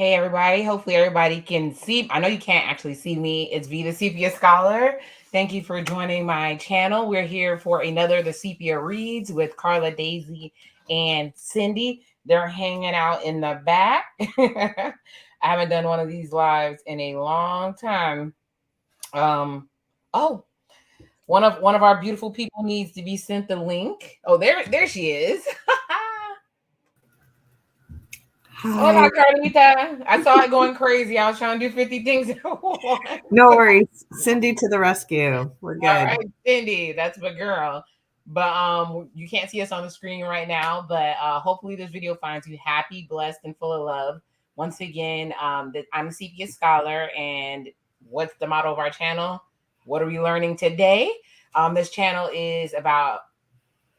Hey everybody. Hopefully everybody can see. I know you can't actually see me. It's V the Sepia Scholar. Thank you for joining my channel. We're here for another The Sepia Reads with Karla, Deysi, and Cindy. They're hanging out in the back. I haven't done one of these lives in a long time. Oh, one of our beautiful people needs to be sent the link. Oh, there she is. Hi. Hola, Carlita. I saw it going crazy. I was trying to do 50 things at once. No worries. Cindy to the rescue. We're All good. right, Cindy, that's my girl. But you can't see us on the screen right now, but hopefully this video finds you happy, blessed, and full of love. Once again, I'm a Sepia Scholar, and what's the motto of our channel? What are we learning today? This channel is about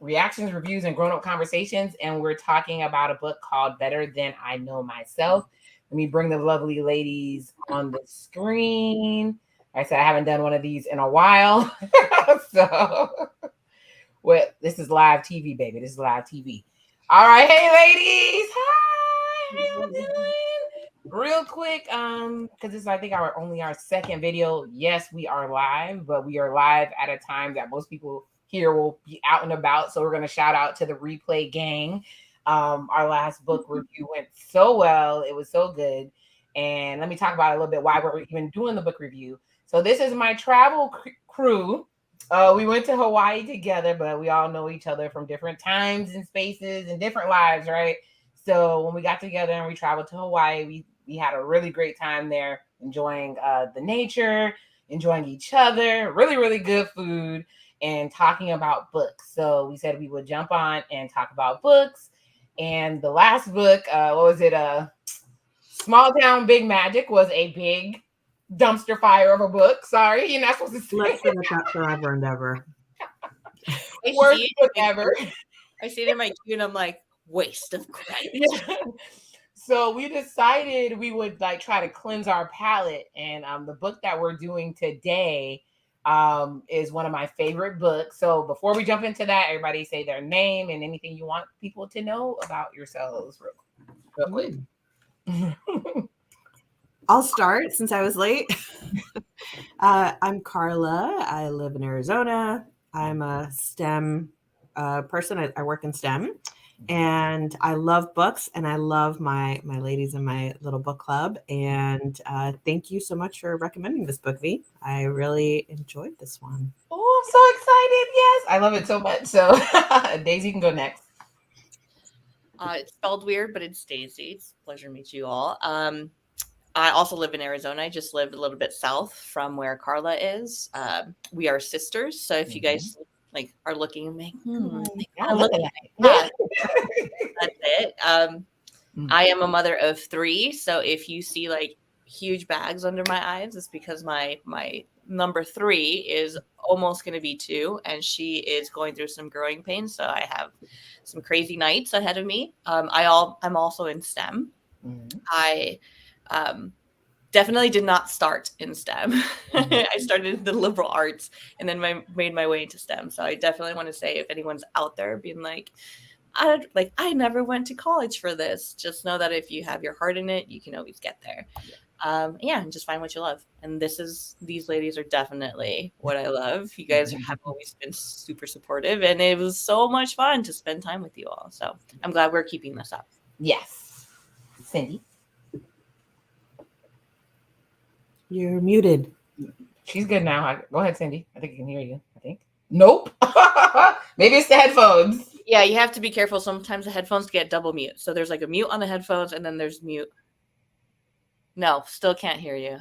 reactions, reviews, and grown-up conversations, and we're talking about a book called Better Than I Know Myself. Let me bring the lovely ladies on the screen. Like I said, I haven't done one of these in a while. So, well, this is live TV, baby. This is live TV. All right, hey ladies. Hi, how y'all doing? Real quick, because this is I think our second video. Yes, we are live, but we are live at a time that most people here will be out and about. So we're gonna shout out to the replay gang. Our last book review went so well, it was so good. And let me talk about a little bit why we're even doing the book review. So this is my travel crew. We went to Hawaii together, but we all know each other from different times and spaces and different lives, right? So when we got together and we traveled to Hawaii, we had a really great time there, enjoying the nature, enjoying each other, really, really good food, and talking about books. So we said we would jump on and talk about books. And the last book, what was it? Small Town Big Magic was a big dumpster fire of a book. Sorry, you're not supposed to say. Let's forget that forever and ever. Worst book ever. I see it in my queue and I'm like, waste of credit. Yeah. So we decided we would like try to cleanse our palate, and the book that we're doing today is one of my favorite books. So before we jump into that, everybody say their name and anything you want people to know about yourselves real quick. I'll start since I was late. I'm Karla. I live in Arizona. I'm a STEM person. I work in STEM. And I love books, and I love my ladies in my little book club. And thank you so much for recommending this book, V. I really enjoyed this one. Oh, I'm so excited. Yes, I love it so much. So Deysi can go next. It's spelled weird, but it's Deysi. It's a pleasure to meet you all. I also live in Arizona. I just lived a little bit south from where Karla is. We are sisters. So if you guys like are looking and make, that's it. I am a mother of 3. So if you see like huge bags under my eyes, it's because my number 3 is almost going to be 2, and she is going through some growing pains. So I have some crazy nights ahead of me. I'm also in STEM. I definitely did not start in STEM. I started in the liberal arts and then made my way into STEM. So I definitely want to say, if anyone's out there being like, I never went to college for this, just know that if you have your heart in it, you can always get there. And just find what you love. And these ladies are definitely what I love. You guys have always been super supportive, and it was so much fun to spend time with you all. So I'm glad we're keeping this up. Yes. Cindy. You're muted. She's good now. Go ahead, Cindy. I think I can hear you. I think. Nope. Maybe it's the headphones. Yeah, you have to be careful. Sometimes the headphones get double mute. So there's like a mute on the headphones, and then there's mute. No, still can't hear you.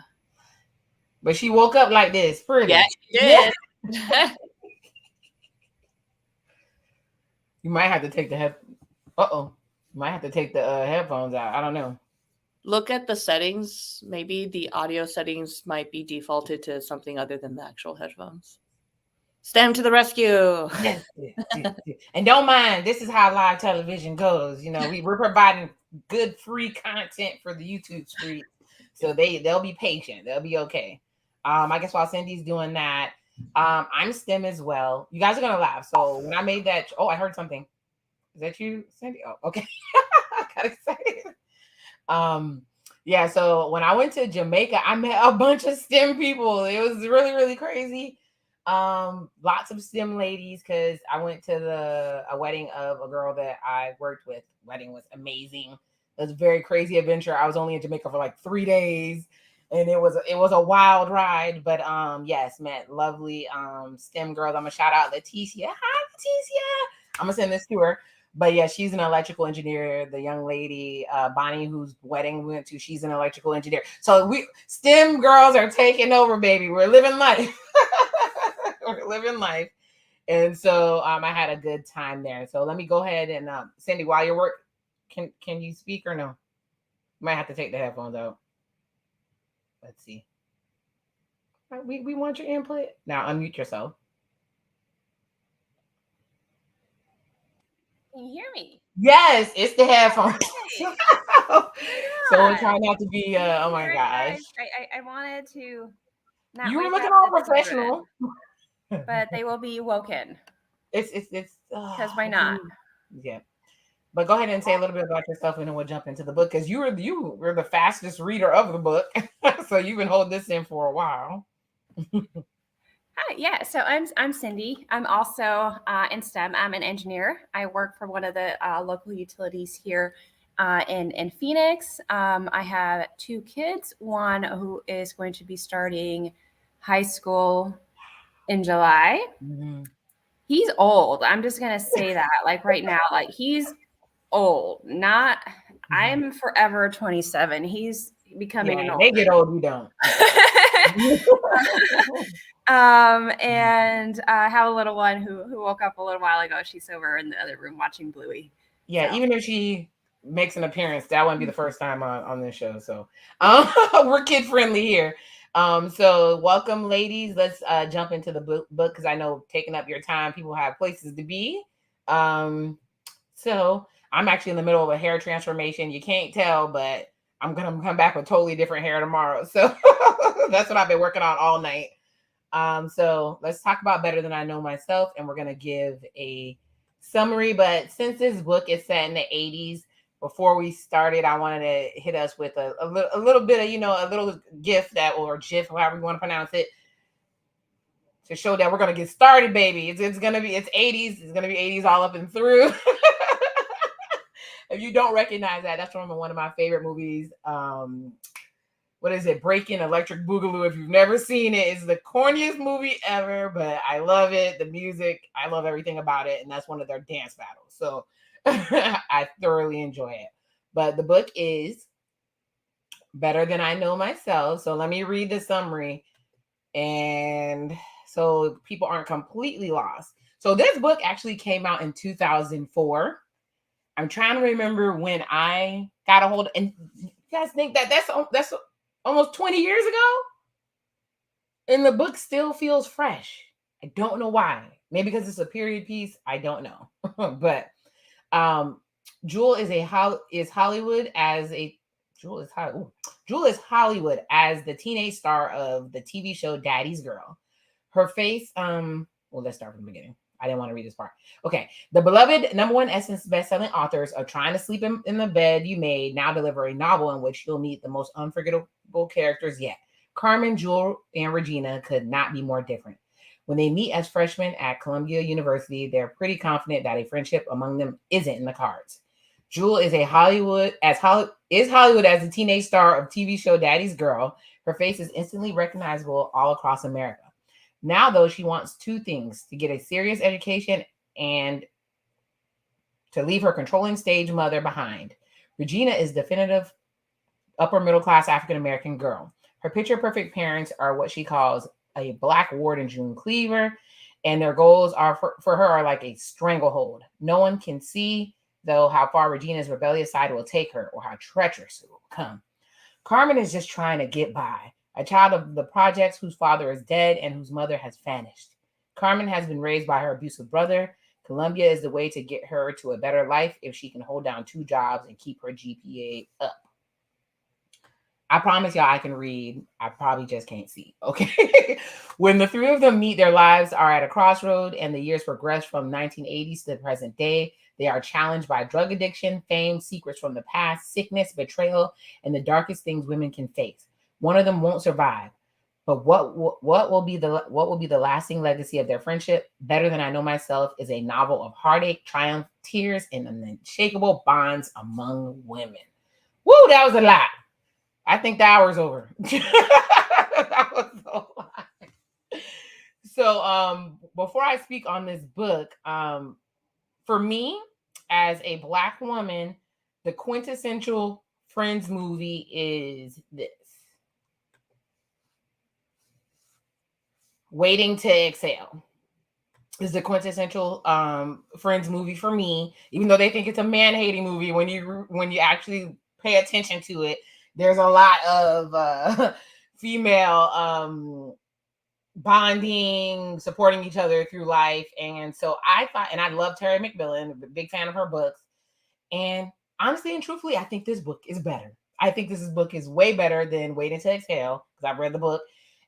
But she woke up like this. Pretty. Yeah, she did. Yeah. You might have to take the You might have to take the headphones out. I don't know. Look at the settings. Maybe the audio settings might be defaulted to something other than the actual headphones. STEM to the rescue. Yes. And don't mind, this is how live television goes. You know, we're providing good free content for the YouTube street. So they'll be patient. They'll be okay. I guess while Cindy's doing that, I'm STEM as well. You guys are gonna laugh. So when I made that, I heard something. Is that you, Cindy? Oh, okay. I got excited. Yeah, so when I went to Jamaica, I met a bunch of STEM people. It was really, really crazy. Lots of STEM ladies because I went to a wedding of a girl that I worked with. Wedding was amazing. It was a very crazy adventure. I was only in Jamaica for like 3 days, and it was a wild ride. But yes, met lovely STEM girls. I'm gonna shout out Leticia. Hi, Leticia. I'm gonna send this to her. But yeah, she's an electrical engineer. The young lady, Bonnie, whose wedding we went to, she's an electrical engineer. So we STEM girls are taking over, baby. We're living life. We're living life. And so I had a good time there. So let me go ahead and Cindy, while you're work, can you speak or no? You might have to take the headphones out. Let's see. We want your input. Now unmute yourself. Can you hear me? Yes, it's the headphones. So we're God. trying not to be oh my Sorry, gosh. guys. I wanted to not You were wake looking up all the children, professional. but they will be woken It's because why not? Yeah. But go ahead and say a little bit about yourself, and then we'll jump into the book because you were the fastest reader of the book, so you've been holding this in for a while. Hi, yeah. So I'm Cindy. I'm also in STEM. I'm an engineer. I work for one of the local utilities here in Phoenix. I have 2 kids. One who is going to be starting high school in July. Mhm. He's old. I'm just gonna say that, like right now, like he's old. Not. I'm forever 27. He's becoming Yeah, an they old get old, you don't. and I have a little one who woke up a little while ago. She's over in the other room watching Bluey. Yeah, So. even if she makes an appearance, that wouldn't be the first time on this show. So we're kid friendly here. So welcome, ladies. Let's jump into the book because I know taking up your time, people have places to be. So I'm actually in the middle of a hair transformation. You can't tell, but I'm gonna come back with totally different hair tomorrow. So that's what I've been working on all night. So let's talk about Better Than I Know Myself, and we're gonna give a summary. But since this book is set in the 80s, before we started, I wanted to hit us with a little bit of, a little gift that, or GIF, however you want to pronounce it, to show that we're gonna get started, baby. It's gonna be 80s. It's gonna be 80s all up and through. If you don't recognize that, that's from one of my favorite movies. What is it? Breaking Electric Boogaloo. If you've never seen it, it's the corniest movie ever, but I love it. The music, I love everything about it, and that's one of their dance battles. So I thoroughly enjoy it. But the book is Better Than I Know Myself. So let me read the summary, and so people aren't completely lost. So this book actually came out in 2004. I'm trying to remember when I got a hold, and you guys think that that's almost 20 years ago, and the book still feels fresh. I don't know why. Maybe because it's a period piece. I don't know. But Jewel is Hollywood as a Jewel is Hollywood. Jewel is Hollywood as the teenage star of the TV show Daddy's Girl. Her face, well, let's start from the beginning. I didn't want to read this part. Okay. The beloved #1 Essence bestselling authors of Trying to Sleep in the Bed You Made now deliver a novel in which you'll meet the most unforgettable characters yet. Carmen, Jewel, and Regina could not be more different. When they meet as freshmen at Columbia University, they're pretty confident that a friendship among them isn't in the cards. Jewel is Hollywood as a teenage star of TV show Daddy's Girl. Her face is instantly recognizable all across America. Now, though, she wants 2 things: to get a serious education and to leave her controlling stage mother behind. Regina is definitive upper middle class African American girl. Her picture perfect parents are what she calls a Black Ward and June Cleaver, and their goals are for her are like a stranglehold. No one can see, though, how far Regina's rebellious side will take her or how treacherous it will become. Carmen is just trying to get by, a child of the projects whose father is dead and whose mother has vanished. Carmen has been raised by her abusive brother. Columbia is the way to get her to a better life if she can hold down 2 jobs and keep her GPA up. I promise y'all I can read. I probably just can't see. Okay. When the 3 of them meet, their lives are at a crossroad and the years progress from 1980s to the present day. They are challenged by drug addiction, fame, secrets from the past, sickness, betrayal, and the darkest things women can face. One of them won't survive. But what will be the lasting legacy of their friendship? Better Than I Know Myself is a novel of heartache, triumph, tears, and unshakable bonds among women. Woo, that was a lot. I think the hour's over. That was a lot. So before I speak on this book, for me, as a Black woman, the quintessential Friends movie is this. Waiting to Exhale is the quintessential Friends movie for me. Even though they think it's a man-hating movie, when you actually pay attention to it, there's a lot of female bonding, supporting each other through life. And so I thought, and I love Terry McMillan, a big fan of her books. And honestly and truthfully, I think this book is better. I think this book is way better than Waiting to Exhale, because I've read the book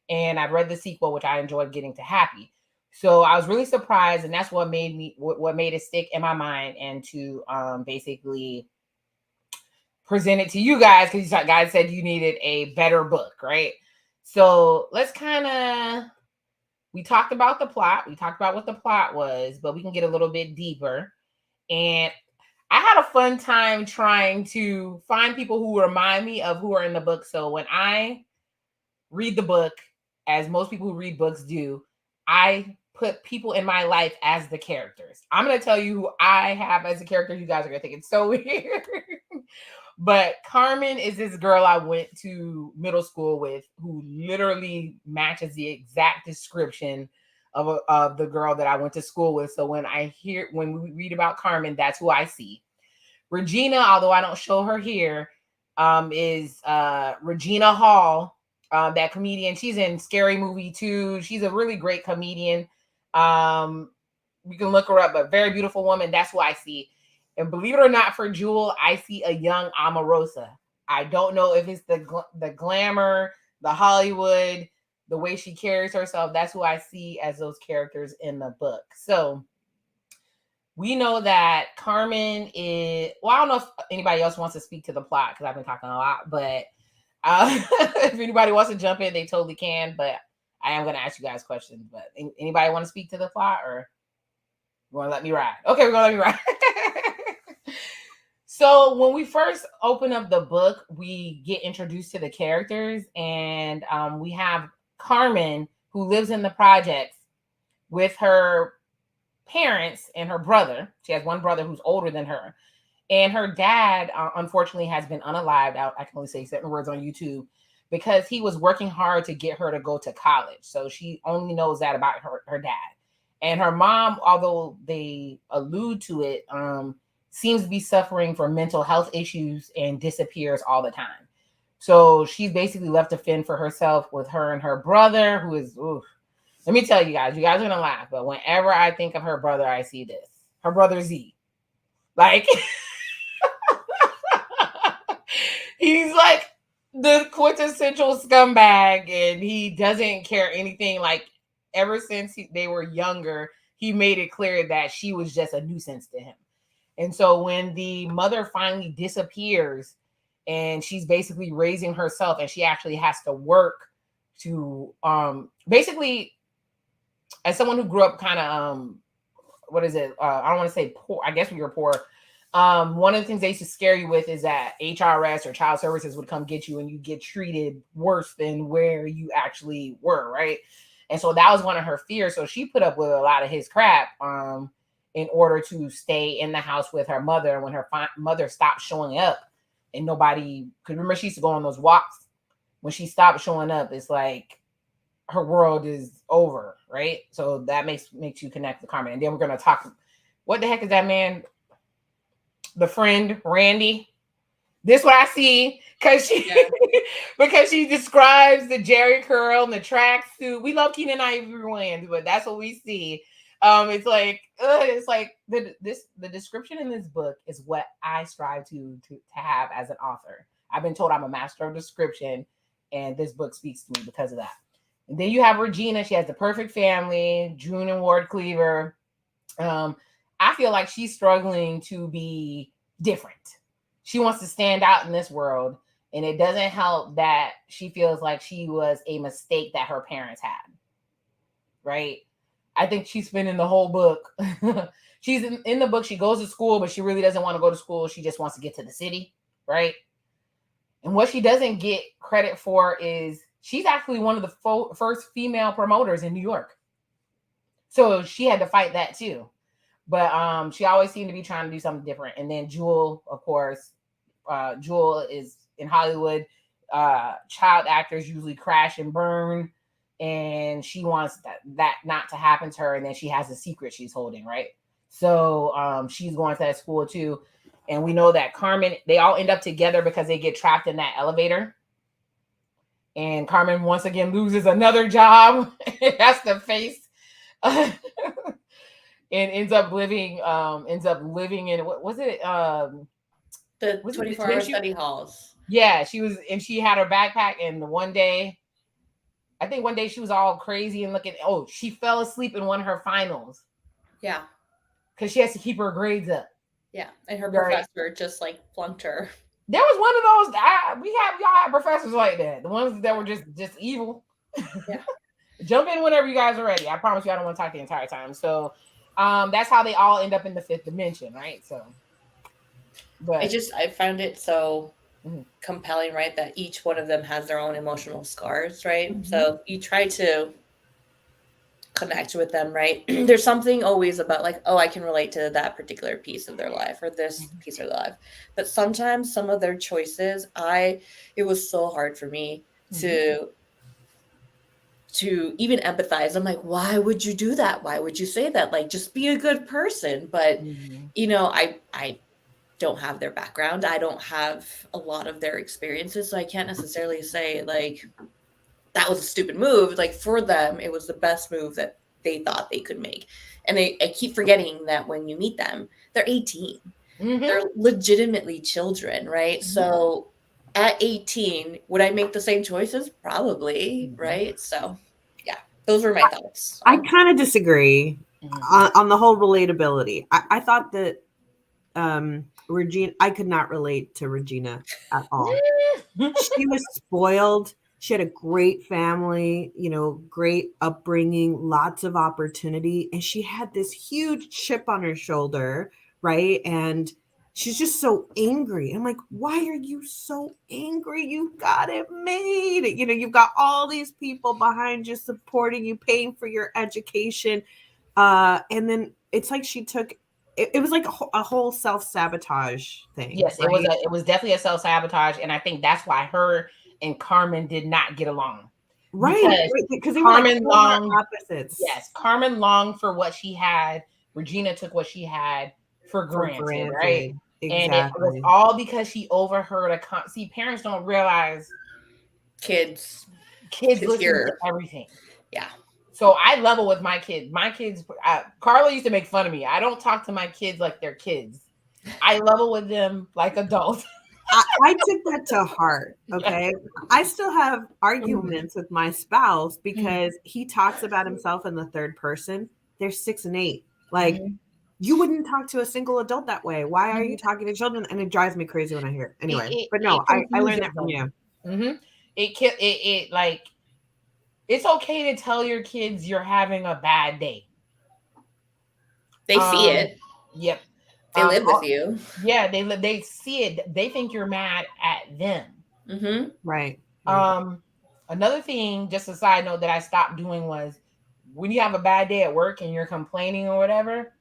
and I've read the sequel, which I enjoyed Getting to Happy. So I was really surprised, and that's what made it stick in my mind, and to basically present it to you guys, because you guys said you needed a better book, right? So let's we talked about the plot. We talked about what the plot was, but we can get a little bit deeper. And I had a fun time trying to find people who remind me of who are in the book. So when I read the book, as most people who read books do, I put people in my life as the characters. I'm going to tell you who I have as a character. You guys are going to think it's so weird. But Carmen is this girl I went to middle school with, who literally matches the exact description of the girl that I went to school with. So when we read about Carmen, that's who I see. Regina, although I don't show her here, is Regina Hall, that comedian. She's in Scary Movie 2. She's a really great comedian. You can look her up, but very beautiful woman. That's who I see. And believe it or not, for Jewel, I see a young Omarosa. I don't know if it's the glamour, the Hollywood, the way she carries herself. That's who I see as those characters in the book. So we know that Carmen is, well, I don't know if anybody else wants to speak to the plot, because I've been talking a lot, but if anybody wants to jump in, they totally can. But I am going to ask you guys questions. But anybody want to speak to the plot, or you want to let me ride? Okay, we're going to let me ride. So when we first open up the book, we get introduced to the characters, and we have Carmen, who lives in the projects with her parents and her brother. She has one brother who's older than her. And her dad, unfortunately, has been unalived. I can only say certain words on YouTube, because he was working hard to get her to go to college. So she only knows that about her dad. And her mom, although they allude to it, seems to be suffering from mental health issues and disappears all the time. So she's basically left to fend for herself with her and her brother, who is, oof. Let me tell you guys are going to laugh, but whenever I think of her brother, I see this. Her brother Z. Like, he's like the quintessential scumbag, and he doesn't care anything. Like, ever since they were younger, he made it clear that she was just a nuisance to him. And so when the mother finally disappears, and she's basically raising herself, and she actually has to work to basically, as someone who grew up kind of what is it? I don't want to say poor. I guess we were poor. One of the things they used to scare you with is that HRS or child services would come get you, and you get treated worse than where you actually were, right? And so that was one of her fears. So she put up with a lot of his crap in order to stay in the house with her mother. And when her mother stopped showing up, and nobody could remember, she used to go on those walks. When she stopped showing up, it's like her world is over, right? So that makes you connect with Carmen. And then we're going to talk, what the heck is that man? The friend, Randy. This what I see, because she describes the Jerry curl and the tracksuit. We love Keenan Ivory Wayans, but that's what we see. It's like the description in this book is what I strive to have as an author. I've been told I'm a master of description, and this book speaks to me because of that. And then you have Regina. She has the perfect family, June and Ward Cleaver. I I feel like she's struggling to be different. She wants to stand out in this world, and it doesn't help that she feels like she was a mistake that her parents had. Right? I think she's spending the whole book. She's in the book. She goes to school, but she really doesn't want to go to school. She just wants to get to the city. Right? And what she doesn't get credit for is she's actually one of the first female promoters in New York. So she had to fight that too. But she always seemed to be trying to do something different. And then Jewel, of course, Jewel is in Hollywood. Child actors usually crash and burn, and she wants that not to happen to her. And then she has a secret she's holding, right? So she's going to that school too. And we know that Carmen, they all end up together because they get trapped in that elevator. And Carmen once again loses another job. Has to face and ends up living in, what was it? The 24-hour study halls. Yeah, she had her backpack, and I think one day she was all crazy and she fell asleep in one of her finals. Yeah. Because she has to keep her grades up. Yeah, and her professor just like flunked her. There was one of those. Y'all had professors like that. The ones that were just evil. Yeah. Jump in whenever you guys are ready. I promise you, I don't want to talk the entire time. So, that's how they all end up in the fifth dimension, right? So, but I found it so compelling, right? That each one of them has their own emotional scars, right? Mm-hmm. So you try to connect with them, right? There's something always about like, oh, I can relate to that particular piece of their life or this piece of their life. But sometimes some of their choices, it was so hard for me to even empathize. I'm like, why would you do that? Why would you say that? Like, just be a good person. But, I don't have their background. I don't have a lot of their experiences. So I can't necessarily say like, that was a stupid move. Like for them, it was the best move that they thought they could make. And I keep forgetting that when you meet them, they're 18. Mm-hmm. They're legitimately children, right? Mm-hmm. So at 18, would I make the same choices? Probably, right? So yeah, those were my thoughts. I kind of disagree on the whole relatability. I thought that Regina, I could not relate to Regina at all. She was spoiled. She had a great family, great upbringing, lots of opportunity. And she had this huge chip on her shoulder, right? And she's just so angry. I'm like, why are you so angry? You got it made. You've got all these people behind you supporting you, paying for your education. And then it's like she took, it was like a whole self-sabotage thing. Yes, right? It was definitely a self-sabotage. And I think that's why her and Carmen did not get along. Right. Because Carmen longed opposites. Yes. Carmen longed for what she had. Regina took what she had for granted. Right? Exactly. And it was all because she overheard see, parents don't realize kids listen to everything. Yeah. So I level with my kids. My kids, Karla used to make fun of me. I don't talk to my kids like they're kids. I level with them like adults. I took that to heart. Okay. Yes. I still have arguments with my spouse because he talks about himself in the third person. They're 6 and 8. Like, you wouldn't talk to a single adult that way. Why are you talking to children? And it drives me crazy when I hear it. Anyway, but no, I learned that from you. Mm-hmm. It's okay to tell your kids you're having a bad day. They see it. Yep. They live with you. Yeah, they see it. They think you're mad at them. Mm-hmm. Right. Another thing, just a side note that I stopped doing was when you have a bad day at work and you're complaining or whatever,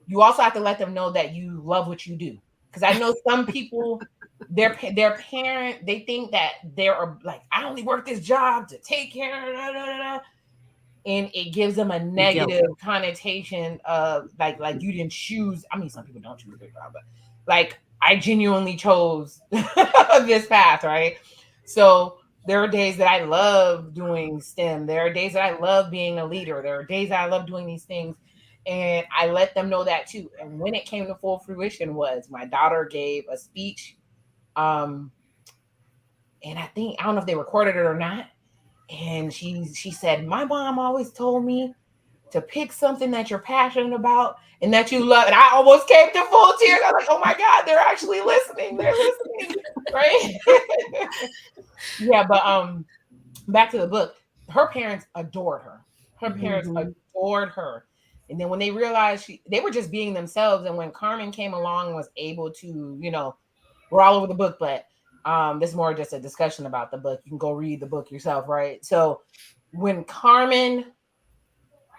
you also have to let them know that you love what you do. Because I know some people, their parent, they think that they're like, I only work this job to take care of, and it gives them a negative connotation of like you didn't choose. I mean, some people don't choose their job, but like I genuinely chose this path, right? So there are days that I love doing STEM. There are days that I love being a leader. There are days that I love doing these things. And I let them know that too. And when it came to full fruition was my daughter gave a speech. And I don't know if they recorded it or not. And she said, my mom always told me to pick something that you're passionate about and that you love. And I almost came to full tears. I was like, oh my God, they're actually listening. They're listening. Right. Yeah, but back to the book. Her parents adored her. Her parents adored her. And then when they realized they were just being themselves. And when Carmen came along and was able to, we're all over the book, but this is more just a discussion about the book. You can go read the book yourself, right? So when Carmen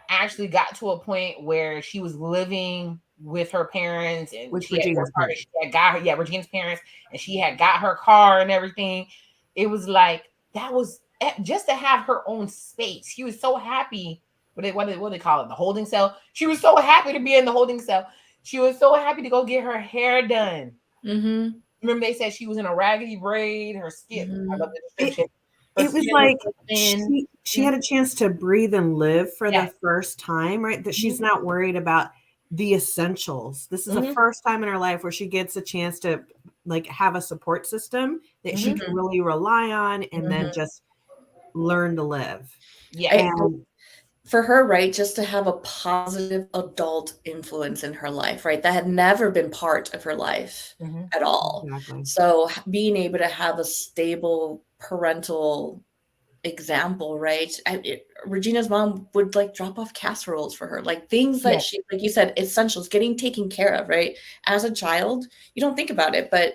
actually got to a point where she was living with her parents and With she had Regina's car, parents. she had got her, Regina's parents, and she had got her car and everything. It was like that was just to have her own space. She was so happy. What do they call it? The holding cell. She was so happy to be in the holding cell. She was so happy to go get her hair done. Mm-hmm. Remember, they said she was in a raggedy braid. Her skin. I love the description. It was like she had a chance to breathe and live for the first time, right? That she's not worried about the essentials. This is the first time in her life where she gets a chance to like have a support system that she can really rely on and then just learn to live. Yeah. For her, right, just to have a positive adult influence in her life, right, that had never been part of her life at all. Exactly. So being able to have a stable parental example, right? Regina's mom would like drop off casseroles for her, like things that she, like you said, essentials, getting taken care of, right? As a child, you don't think about it, but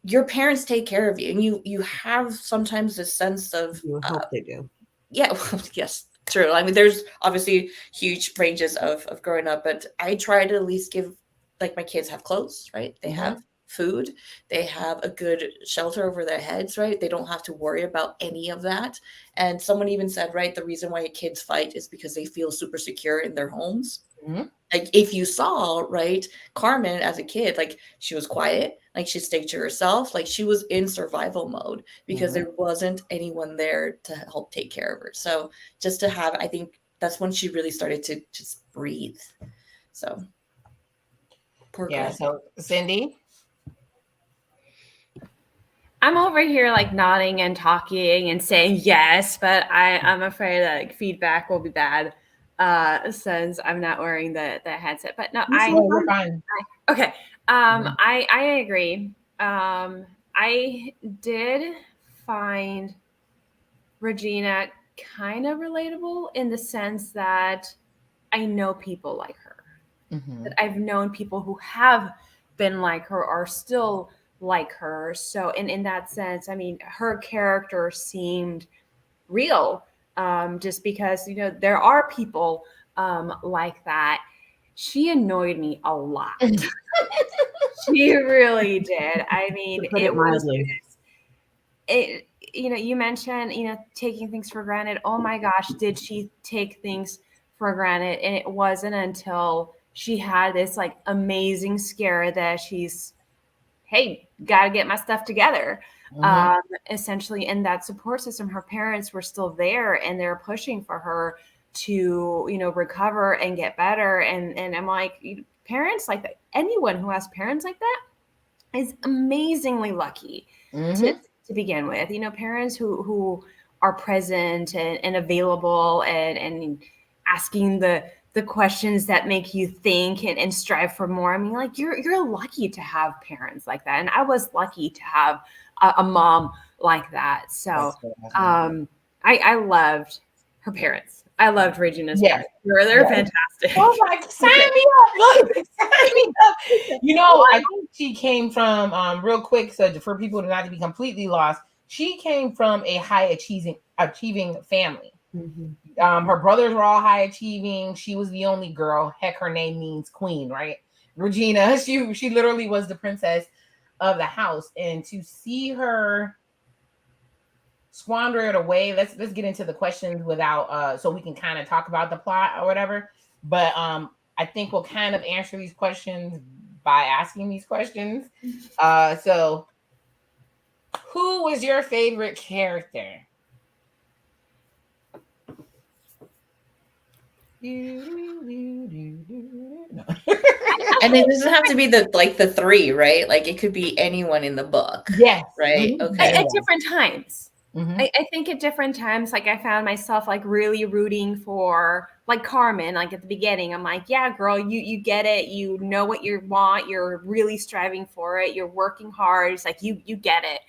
your parents take care of you, and you have sometimes this sense of You hope they do. Yeah, yes. True. I mean, there's obviously huge ranges of growing up, but I try to at least give, like, my kids have clothes, right? They have food. They have a good shelter over their heads, right? They don't have to worry about any of that. And someone even said, right, the reason why kids fight is because they feel super secure in their homes. Like if you saw, right, Carmen as a kid, like she was quiet, like she stayed to herself, like she was in survival mode because there wasn't anyone there to help take care of her. So just to have, I think that's when she really started to just breathe. So poor girl. So Cindy, I'm over here like nodding and talking and saying yes, but I'm afraid that like, feedback will be bad since I'm not wearing the headset. But no, we're fine. Okay. I agree. I did find Regina kind of relatable in the sense that I know people like her. That I've known people who have been like her or still like her. So in that sense, I mean, her character seemed real, just because, there are people like that. She annoyed me a lot. She really did. I mean, it was you mentioned, taking things for granted. Oh my gosh, did she take things for granted? And it wasn't until she had this like amazing scare that she's, hey, got to get my stuff together. Essentially, in that support system, her parents were still there and they're pushing for her to, recover and get better. And I'm like, parents like that, anyone who has parents like that is amazingly lucky to begin with. Parents who are present and available and asking the questions that make you think and strive for more. I mean, like you're lucky to have parents like that. And I was lucky to have a mom like that. So I loved her parents. I loved Regina's parents. They're fantastic. Oh my, sign me up. Look, sign me up. I think she came from, real quick, so for people to not to be completely lost, she came from a high achieving family. Her brothers were all high achieving. She was the only girl. Heck, her name means queen, right? Regina, she literally was the princess of the house. And to see her squander it away, let's get into the questions without so we can kind of talk about the plot or whatever. But I think we'll kind of answer these questions by asking these questions. So who was your favorite character? And it doesn't have to be the three, right? Like it could be anyone in the book. Yes. Right. Okay. At different times. Mhm. I think at different times, like I found myself like really rooting for like Carmen, like at the beginning. I'm like, yeah, girl, you get it. You know what you want. You're really striving for it. You're working hard. It's like you get it.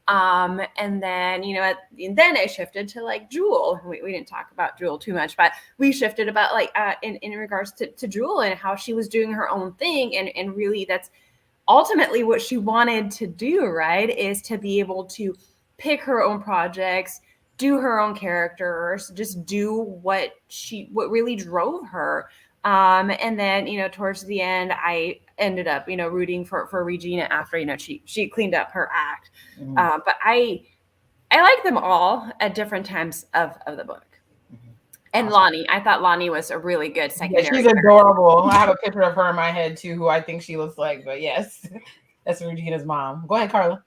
And then, you know, and then I shifted to like Jewel. We didn't talk about Jewel too much, but we shifted about like in regards to Jewel and how she was doing her own thing. And really that's ultimately what she wanted to do, right? Is to be able to pick her own projects, do her own characters, just do what really drove her. And then, you know, towards the end, I ended up, you know, rooting for Regina after, you know, she cleaned up her act. But I like them all at different times of the book. And Awesome. Lonnie, I thought Lonnie was a really good Yeah, secondary she's character. adorable. I have a picture of her in my head too, who I think she looks like. But yes, that's Regina's mom. Go ahead, Karla.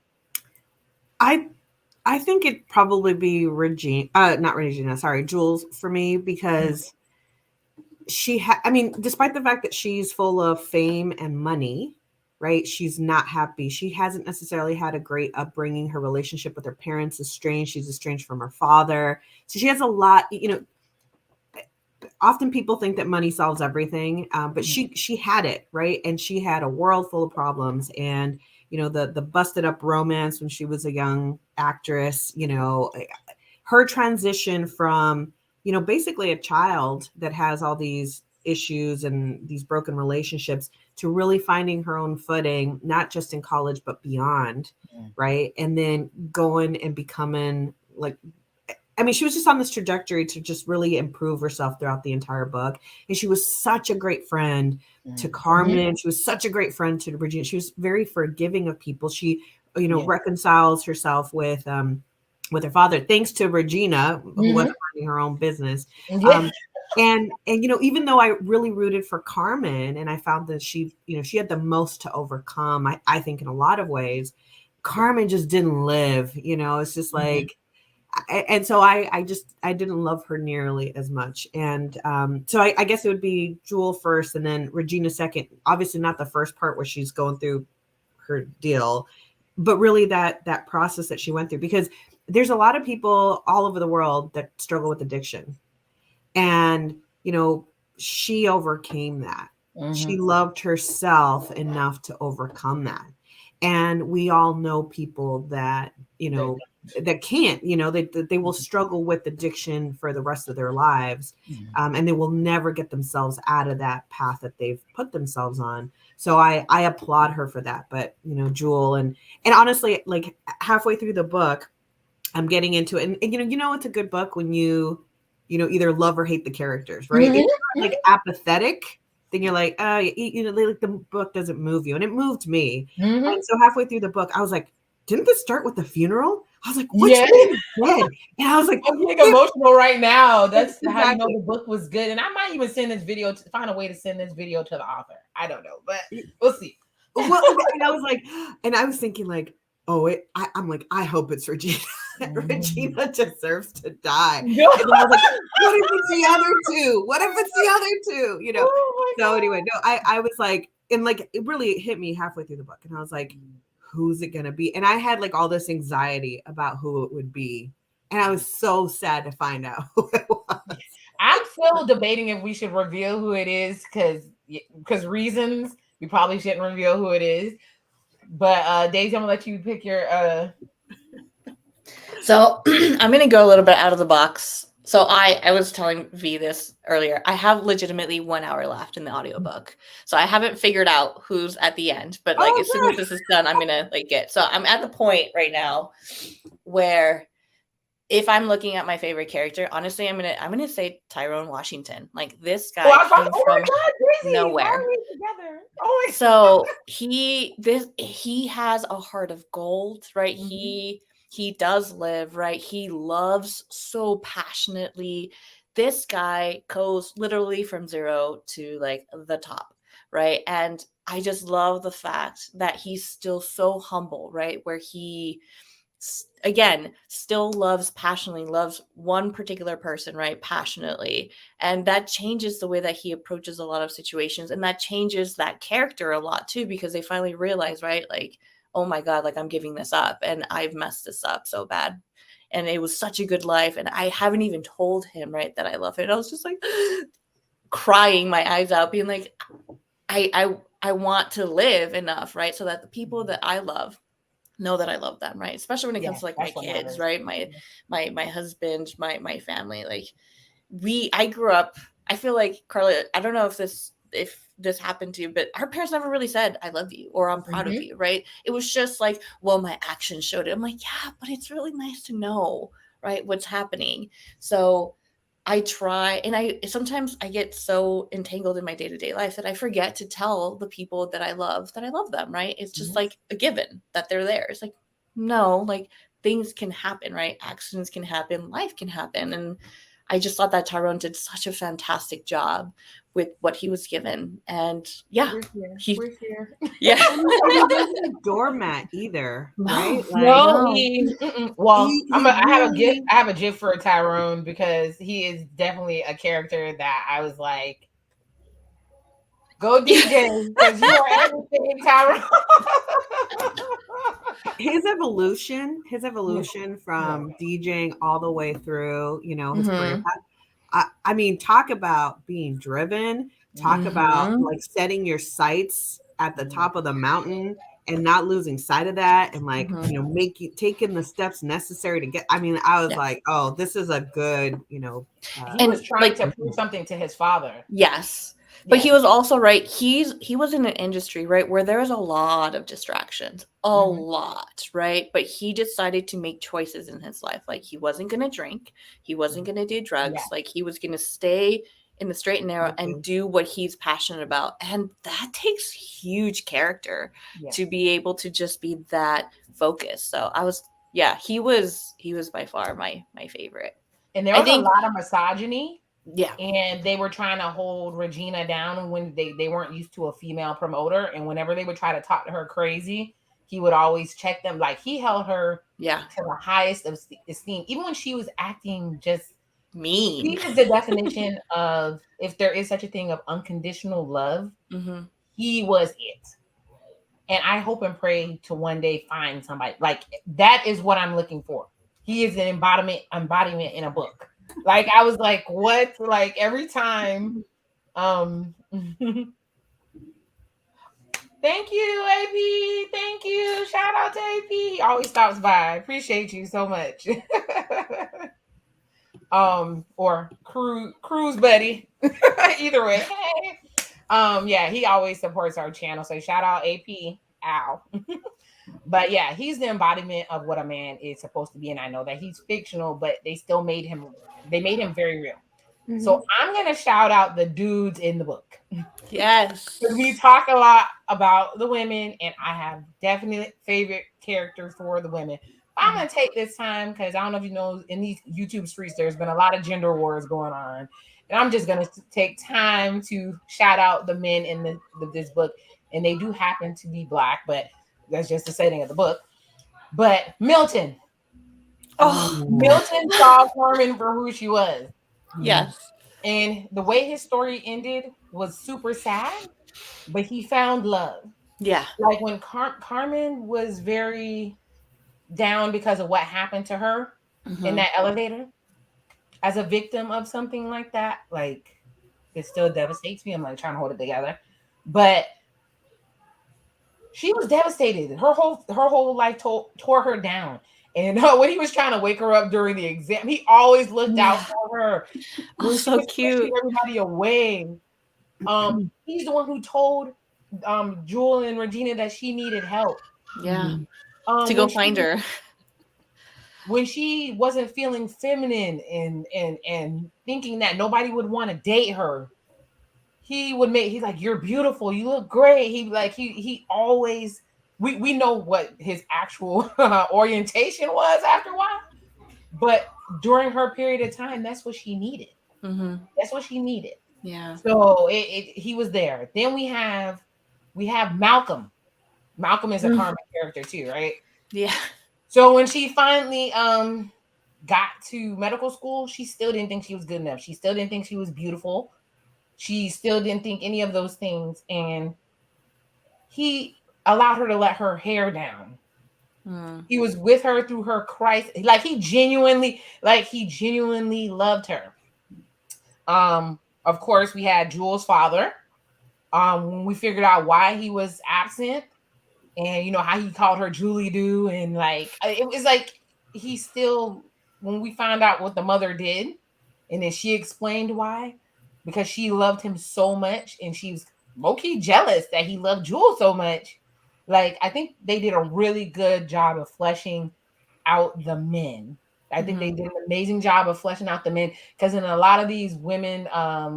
I think it'd probably be Regina, not Regina, sorry, Jules for me, because I mean, despite the fact that she's full of fame and money, right? She's not happy. She hasn't necessarily had a great upbringing. Her relationship with her parents is strange. She's estranged from her father. So she has a lot, you know, often people think that money solves everything, but she had it, right? And she had a world full of problems. And you know, the busted up romance when she was a young actress, you know, her transition from, you know, basically a child that has all these issues and these broken relationships to really finding her own footing, not just in college but beyond, right? And then going and becoming like, I mean, she was just on this trajectory to just really improve herself throughout the entire book. And she was such a great friend to Carmen. She was such a great friend to Regina. She was very forgiving of people. She, you know, reconciles herself with her father, thanks to Regina, who wasn't running her own business. And you know, even though I really rooted for Carmen and I found that she, you know, she had the most to overcome, I think in a lot of ways, Carmen just didn't live, you know, it's just like, and so I didn't love her nearly as much. And so I guess it would be Jewel first and then Regina second. Obviously not the first part where she's going through her deal, but really that process that she went through, because there's a lot of people all over the world that struggle with addiction. And, you know, she overcame that. She loved herself enough to overcome that. And we all know people that, you know, that can't, you know, they will struggle with addiction for the rest of their lives. And they will never get themselves out of that path that they've put themselves on. So I applaud her for that. But, you know, Jewel and honestly, like halfway through the book, I'm getting into it. And you know, it's a good book when you know, either love or hate the characters, right? If you're like apathetic, then you're like, you know, like the book doesn't move you. And it moved me. And so halfway through the book, I was like, didn't this start with the funeral? I was like, what's dead? And I was like, I'm getting emotional right now. That's how you know Exactly. the book was good. And I might even send this video find a way to send this video to the author. I don't know, but we'll see. Well, and I was like, and I was thinking like, oh, I'm like, I hope it's Regina. Regina deserves to die. And then I was like, what if it's the other two? What if it's the other two? You know. So anyway, no, I was like, and like it really hit me halfway through the book, and I was like, who's it gonna be? And I had like all this anxiety about who it would be, and I was so sad to find out who it was. I'm still debating if we should reveal who it is because reasons. We probably shouldn't reveal who it is. But Deysi, I'm gonna let you pick your So I'm going to go a little bit out of the box. So I was telling V this earlier. I have legitimately 1 hour left in the audiobook. So I haven't figured out who's at the end, but like as soon as this is done, I'm going to like get. So I'm at the point right now where if I'm looking at my favorite character, honestly, I'm going to say Tyrone Washington. Like this guy came from nowhere. Oh my so he has a heart of gold, right? He does live, right? He loves so passionately. This guy goes literally from zero to like the top, right? And I just love the fact that he's still so humble, right? Where he again still loves passionately, loves one particular person, right? Passionately. And that changes the way that he approaches a lot of situations, and that changes that character a lot too, because they finally realize, right, like, oh my god, like I'm giving this up and I've messed this up so bad. and it was such a good life. And I haven't even told him, right, that I love him. And I was just like crying my eyes out, being like, I want to live enough, right, so that the people that I love know that I love them, right? Especially when it comes to like my kids, right? My husband, my family. Like I grew up, I feel like, Karla, I don't know if this happened to you, but our parents never really said I love you or I'm proud of you, right? It was just like, well, my actions showed it. I'm like, yeah, but it's really nice to know, right, what's happening. So I try, and sometimes I get so entangled in my day-to-day life that I forget to tell the people that I love them, right? It's just like a given that they're there. It's like, no, like things can happen, right? Accidents can happen, life can happen. And I just thought that Tyrone did such a fantastic job with what he was given. And yeah, we're here. Yeah. He wasn't a doormat either, right? Like, No, well, I have a gif for Tyrone because he is definitely a character that I was like, go DJ because you are everything, Tyrone. his evolution from DJing all the way through, his career path. I mean, talk about being driven, talk about like setting your sights at the top of the mountain and not losing sight of that, and like, taking the steps necessary to get. I mean, I was like, oh, this is a good, he was trying to prove something to his father. Yes. But he was also, right, he was in an industry, right, where there was a lot of distractions, a lot, right? But he decided to make choices in his life. Like, he wasn't going to drink. He wasn't going to do drugs. Yeah. Like, he was going to stay in the straight and narrow and do what he's passionate about. And that takes huge character to be able to just be that focused. So he was by far my favorite. And there was a lot of misogyny. Yeah. And they were trying to hold Regina down when they weren't used to a female promoter. And whenever they would try to talk to her crazy, he would always check them. Like, he held her to the highest of esteem. Even when she was acting just mean. He is the definition of, if there is such a thing, of unconditional love. He was it. And I hope and pray to one day find somebody. Like, that is what I'm looking for. He is an embodiment in a book. Like, I was like, what? Like, every time. Thank you, AP. Thank you. Shout out to AP. He always stops by. Appreciate you so much. Or cruise buddy. Either way. Hey. He always supports our channel. So shout out AP. Ow. But yeah, he's the embodiment of what a man is supposed to be. And I know that he's fictional, but they made him very real. So I'm going to shout out the dudes in the book. Yes. We talk a lot about the women, and I have definite favorite characters for the women. I'm going to take this time, because I don't know if you know, in these YouTube streets, there's been a lot of gender wars going on. And I'm just going to take time to shout out the men in this book. And they do happen to be Black, but that's just the setting of the book. But Milton. Milton saw Carmen for who she was. Yes. And the way his story ended was super sad, but he found love. Yeah. Like, when Carmen was very down because of what happened to her in that elevator, as a victim of something like that, like, it still devastates me. I'm like trying to hold it together. But she was devastated. Her whole life tore her down. And when he was trying to wake her up during the exam, he always looked out for her. Oh, so cute. Everybody away. He's the one who told Jewel and Regina that she needed help. Yeah. To go find her. When she wasn't feeling feminine and thinking that nobody would want to date her, he's like, you're beautiful, you look great. He always, we know what his actual orientation was after a while, but during her period of time, that's what she needed. That's what she needed. Yeah. So he was there. Then we have Malcolm. Malcolm is a Carmen character too, right? Yeah. So when she finally got to medical school, she still didn't think she was good enough. She still didn't think she was beautiful. She still didn't think any of those things. And he allowed her to let her hair down He was with her through her crisis. Like he genuinely loved her. Of course, we had Jewel's father. When we figured out why he was absent, and you know how he called her Julie Doo, and like it was like he still, when we found out what the mother did, and then she explained why, because she loved him so much, and she was low-key jealous that he loved Jewel so much. Like I think they did a really good job of fleshing out the men. I think they did an amazing job of fleshing out the men, because in a lot of these women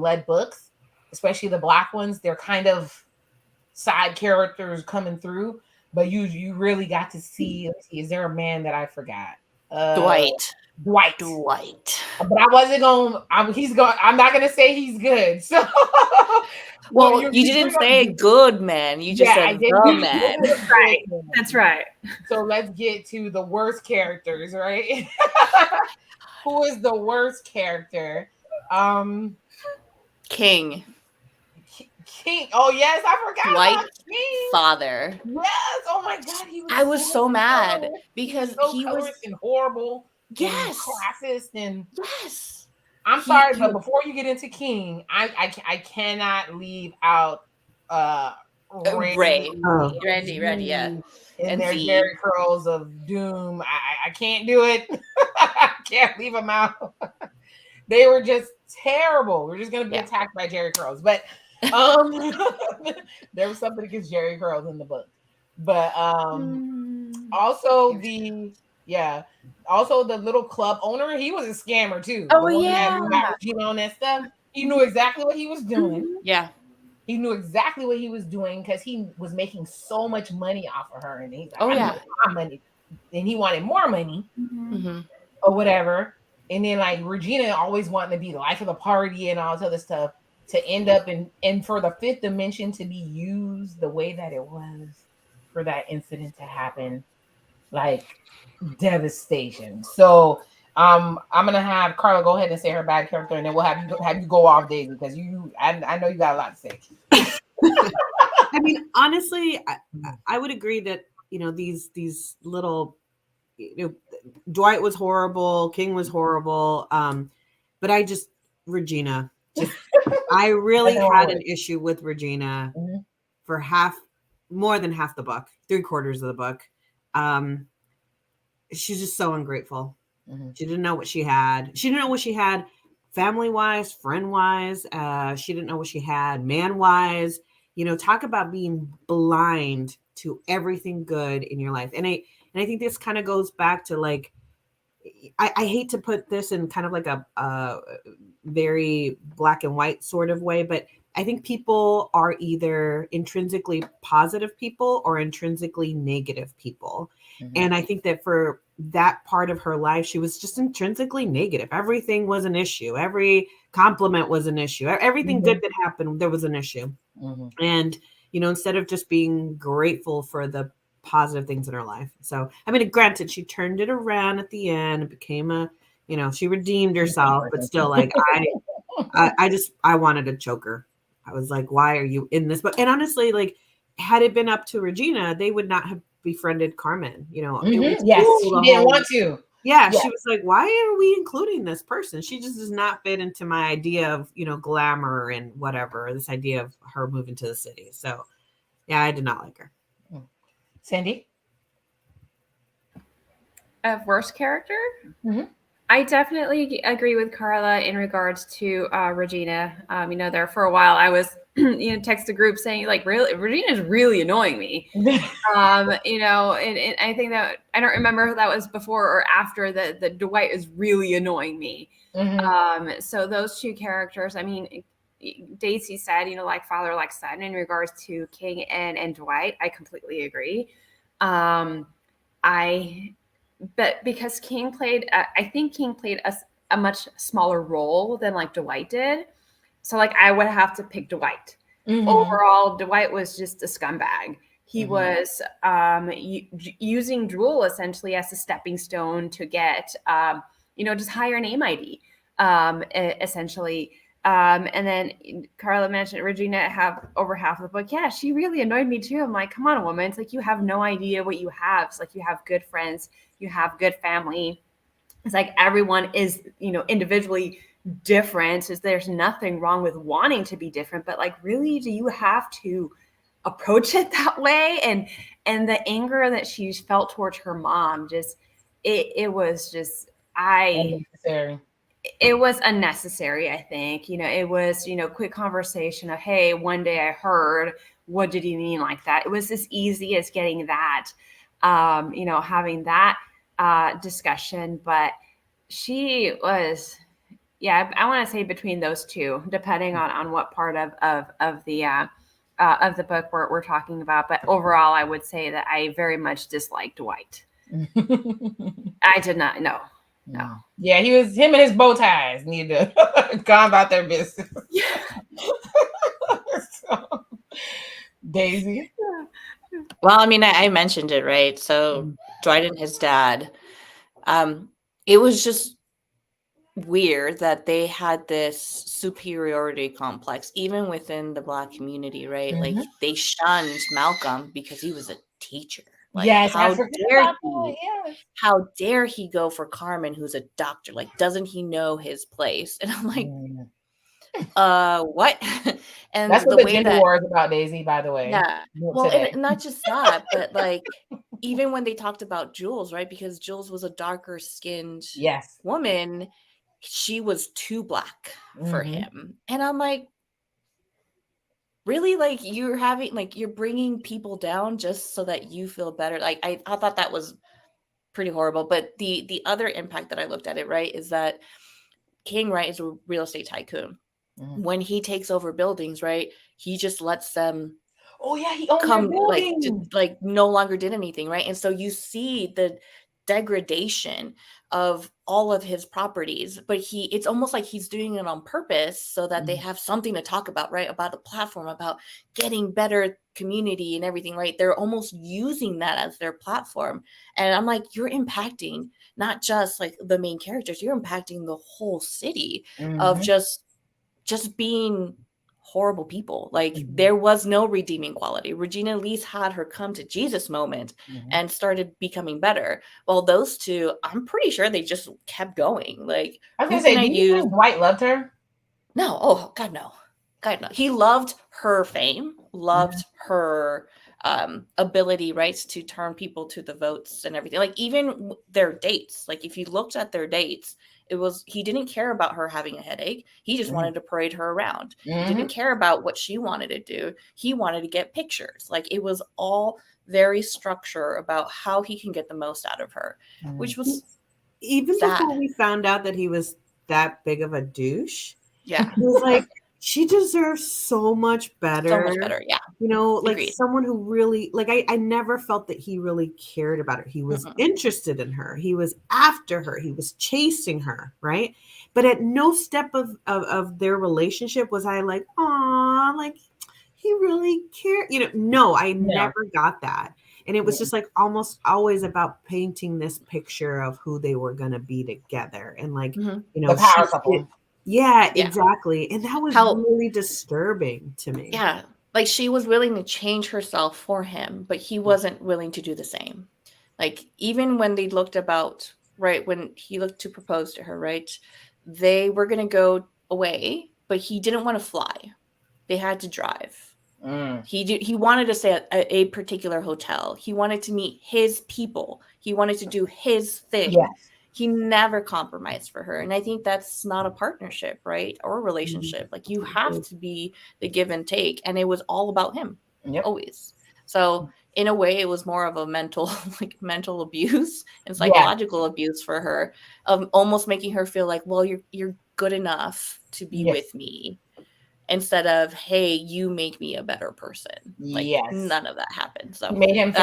led books, especially the Black ones, they're kind of side characters coming through, but you really got to see. Let's see, is there a man that I forgot? Dwight. But I wasn't going. I'm not gonna say he's good. So, well, you didn't say good man. You just said the man. Right. That's right. So let's get to the worst characters, right? Who is the worst character? King. Oh yes, I forgot about King. Father. Yes. Oh my God, I was so mad because he was and horrible. Yes. And classist and yes. I'm sorry, but before you get into King, I cannot leave out Randy, yeah. And their Jerry curls of doom. I can't do it. I can't leave them out. They were just terrible. We're just gonna be attacked by Jerry curls, but there was something against Jerry curls in the book. But also the little club owner, he was a scammer too. Oh, the one yeah. that got Regina on that stuff. He knew exactly what he was doing. Yeah. He knew exactly what he was doing because he was making so much money off of her, and he's like, my money, and he wanted more money or whatever. And then like Regina always wanting to be the life of the party and all this other stuff, to end up and for the fifth dimension to be used the way that it was for that incident to happen, like devastation. So I'm gonna have Karla go ahead and say her bad character, and then we'll have you go off, Deysi, because I know you got a lot to say. I mean, honestly, I would agree that these little, Dwight was horrible, King was horrible, but Regina, I really had an issue with Regina for more than half the book, 3/4 of the book. She's just so ungrateful. She didn't know what she had. She didn't know what she had family-wise, friend-wise. She didn't know what she had man-wise. Talk about being blind to everything good in your life. And I think this kind of goes back to like, I hate to put this in kind of like a very black and white sort of way, but I think people are either intrinsically positive people or intrinsically negative people. And I think that for that part of her life, she was just intrinsically negative. Everything was an issue. Every compliment was an issue. Everything good that happened, there was an issue. And, instead of just being grateful for the positive things in her life. So, I mean, granted, she turned it around at the end and became she redeemed herself, but still, like, I wanted to choke her. I was like, why are you in this book? And honestly, like, had it been up to Regina, they would not have befriended Carmen. It was she didn't want to. Yeah, she was like, why are we including this person? She just does not fit into my idea of, glamour and whatever, this idea of her moving to the city. So, yeah, I did not like her. Cindy? Of worst character? I definitely agree with Karla in regards to Regina. There for a while I was, text the group saying like, really, Regina's really annoying me. And I think that I don't remember if that was before or after that Dwight is really annoying me. So those two characters, I mean, Deysi said, like father, like son, in regards to King and Dwight, I completely agree. But because King played, I think King played a much smaller role than like Dwight did. So like I would have to pick Dwight. Overall, Dwight was just a scumbag. He was using Jewel essentially as a stepping stone to get, just higher name ID, essentially. And then Karla mentioned Regina have over half of the book. Yeah, she really annoyed me too. I'm like, come on, woman. It's like you have no idea what you have. It's like you have good friends, you have good family. It's like everyone is, individually different. There's nothing wrong with wanting to be different, but like, really, do you have to approach it that way? And the anger that she felt towards her mom, just it was just Unnecessary. it was unnecessary. I think it was quick conversation of, hey, one day I heard, what did he mean like that? It was as easy as getting that, having that discussion. But she was, yeah, I want to say between those two, depending on what part of the book we're talking about. But overall, I would say that I very much disliked Dwight. I did not. No. Yeah, him and his bow ties need to go about their business. So, Deysi. Well, I mean, I mentioned it, right? So Dwight and his dad, it was just weird that they had this superiority complex, even within the Black community, right? Mm-hmm. Like they shunned Malcolm because he was a teacher. Like, yes, how dare he? Yes. How dare he go for Carmen, who's a doctor? Like, doesn't he know his place? And I'm like, what? And that's what the the way gender that war is about, Deysi, by the way. yeah. Well, and not just that, but like even when they talked about Jules, right? Because Jules was a darker skinned yes woman, she was too Black for him. And I'm like, really? Like you're bringing people down just so that you feel better. Like I thought that was pretty horrible. But the other impact that I looked at it, right, is that King, right, is a real estate tycoon. When he takes over buildings, right, he just lets them he owned like no longer did anything, right? And so you see the degradation of all of his properties, but it's almost like he's doing it on purpose so that they have something to talk about, right? About the platform, about getting better community and everything, right? They're almost using that as their platform. And I'm like, you're impacting not just like the main characters, you're impacting the whole city of just being horrible people. Like there was no redeeming quality. Regina at least had her come to Jesus moment and started becoming better. Well, those two, I'm pretty sure they just kept going. Like I was gonna say, do you think Dwight loved her? No. Oh God, no. God, no. He loved her fame, loved her ability, right, to turn people to the votes and everything. Like even their dates. Like if you looked at their dates, he didn't care about her having a headache. He just wanted to parade her around. He didn't care about what she wanted to do. He wanted to get pictures. Like it was all very structured about how he can get the most out of her, which was even sad. Before we found out that he was that big of a douche. Yeah. It was like, she deserves so much better. So much better, yeah. Like Agreed. someone who really, like, I never felt that he really cared about her. He was interested in her. He was after her. He was chasing her, right? But at no step of their relationship was I like, aw, like, he really cared. No, I never got that. And it was just like almost always about painting this picture of who they were going to be together. And like, the power couple. Yeah, exactly. And that was really disturbing to me. Yeah. Like she was willing to change herself for him, but he wasn't willing to do the same. Like even when they looked about, right, when he looked to propose to her, right, they were going to go away, but he didn't want to fly. They had to drive. He wanted to stay at a particular hotel. He wanted to meet his people. He wanted to do his thing. Yes. He never compromised for her. And I think that's not a partnership, right? Or a relationship. Like you have to be the give and take. And it was all about him. Always. So in a way, it was more of a mental abuse and psychological abuse for her, of almost making her feel like, well, you're good enough to be with me, instead of, hey, you make me a better person. Like none of that happened. So he made him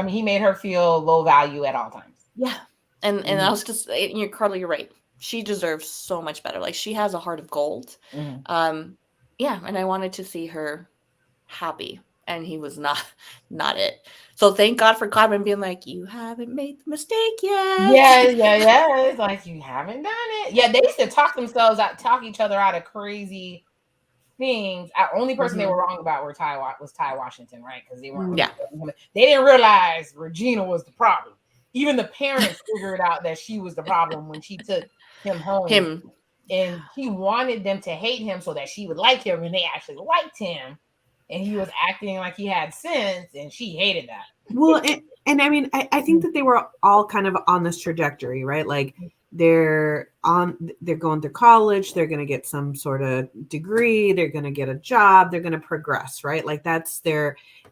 he made her feel low value at all times. Yeah. And I was just, Karla, you're right. She deserves so much better. Like she has a heart of gold. Yeah. And I wanted to see her happy and he was not it. So thank God for Carmen being like, you haven't made the mistake yet. Yeah. It's like, you haven't done it. Yeah, they used to talk each other out of crazy things. The only person they were wrong about was Ty Washington, right? Because they weren't. Yeah. They didn't realize Regina was the problem. Even the parents figured out that she was the problem when she took him home. And he wanted them to hate him so that she would like him, and they actually liked him. And he was acting like he had sense, and she hated that. Well, and I mean, I think that they were all kind of on this trajectory, right? Like they're going through college, they're going to get some sort of degree, they're going to get a job, they're going to progress, right? Like that's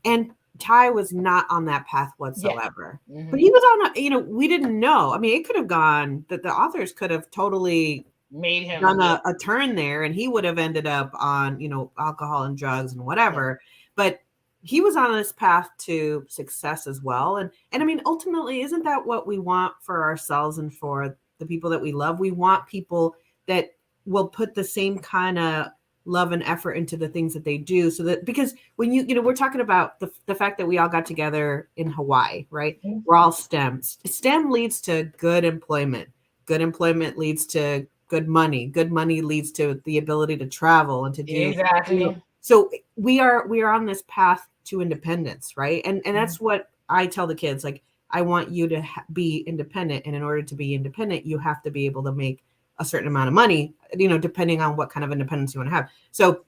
and Ty was not on that path whatsoever. Yeah. Mm-hmm. But he was on we didn't know. I mean, it could have gone that the authors could have totally made him done a turn there, and he would have ended up on, alcohol and drugs and whatever. Yeah. But he was on this path to success as well. And I mean, ultimately, isn't that what we want for ourselves and for the people that we love? We want people that will put the same kind of love and effort into the things that they do. So that, because when we're talking about the fact that we all got together in Hawaii, right? Mm-hmm. We're all STEM. STEM leads to good employment. Good employment leads to good money. Good money leads to the ability to travel and to do exactly. So we are on this path to independence, right? And that's what I tell the kids. Like, I want you to be independent, and in order to be independent, you have to be able to make a certain amount of money, depending on what kind of independence you want to have. So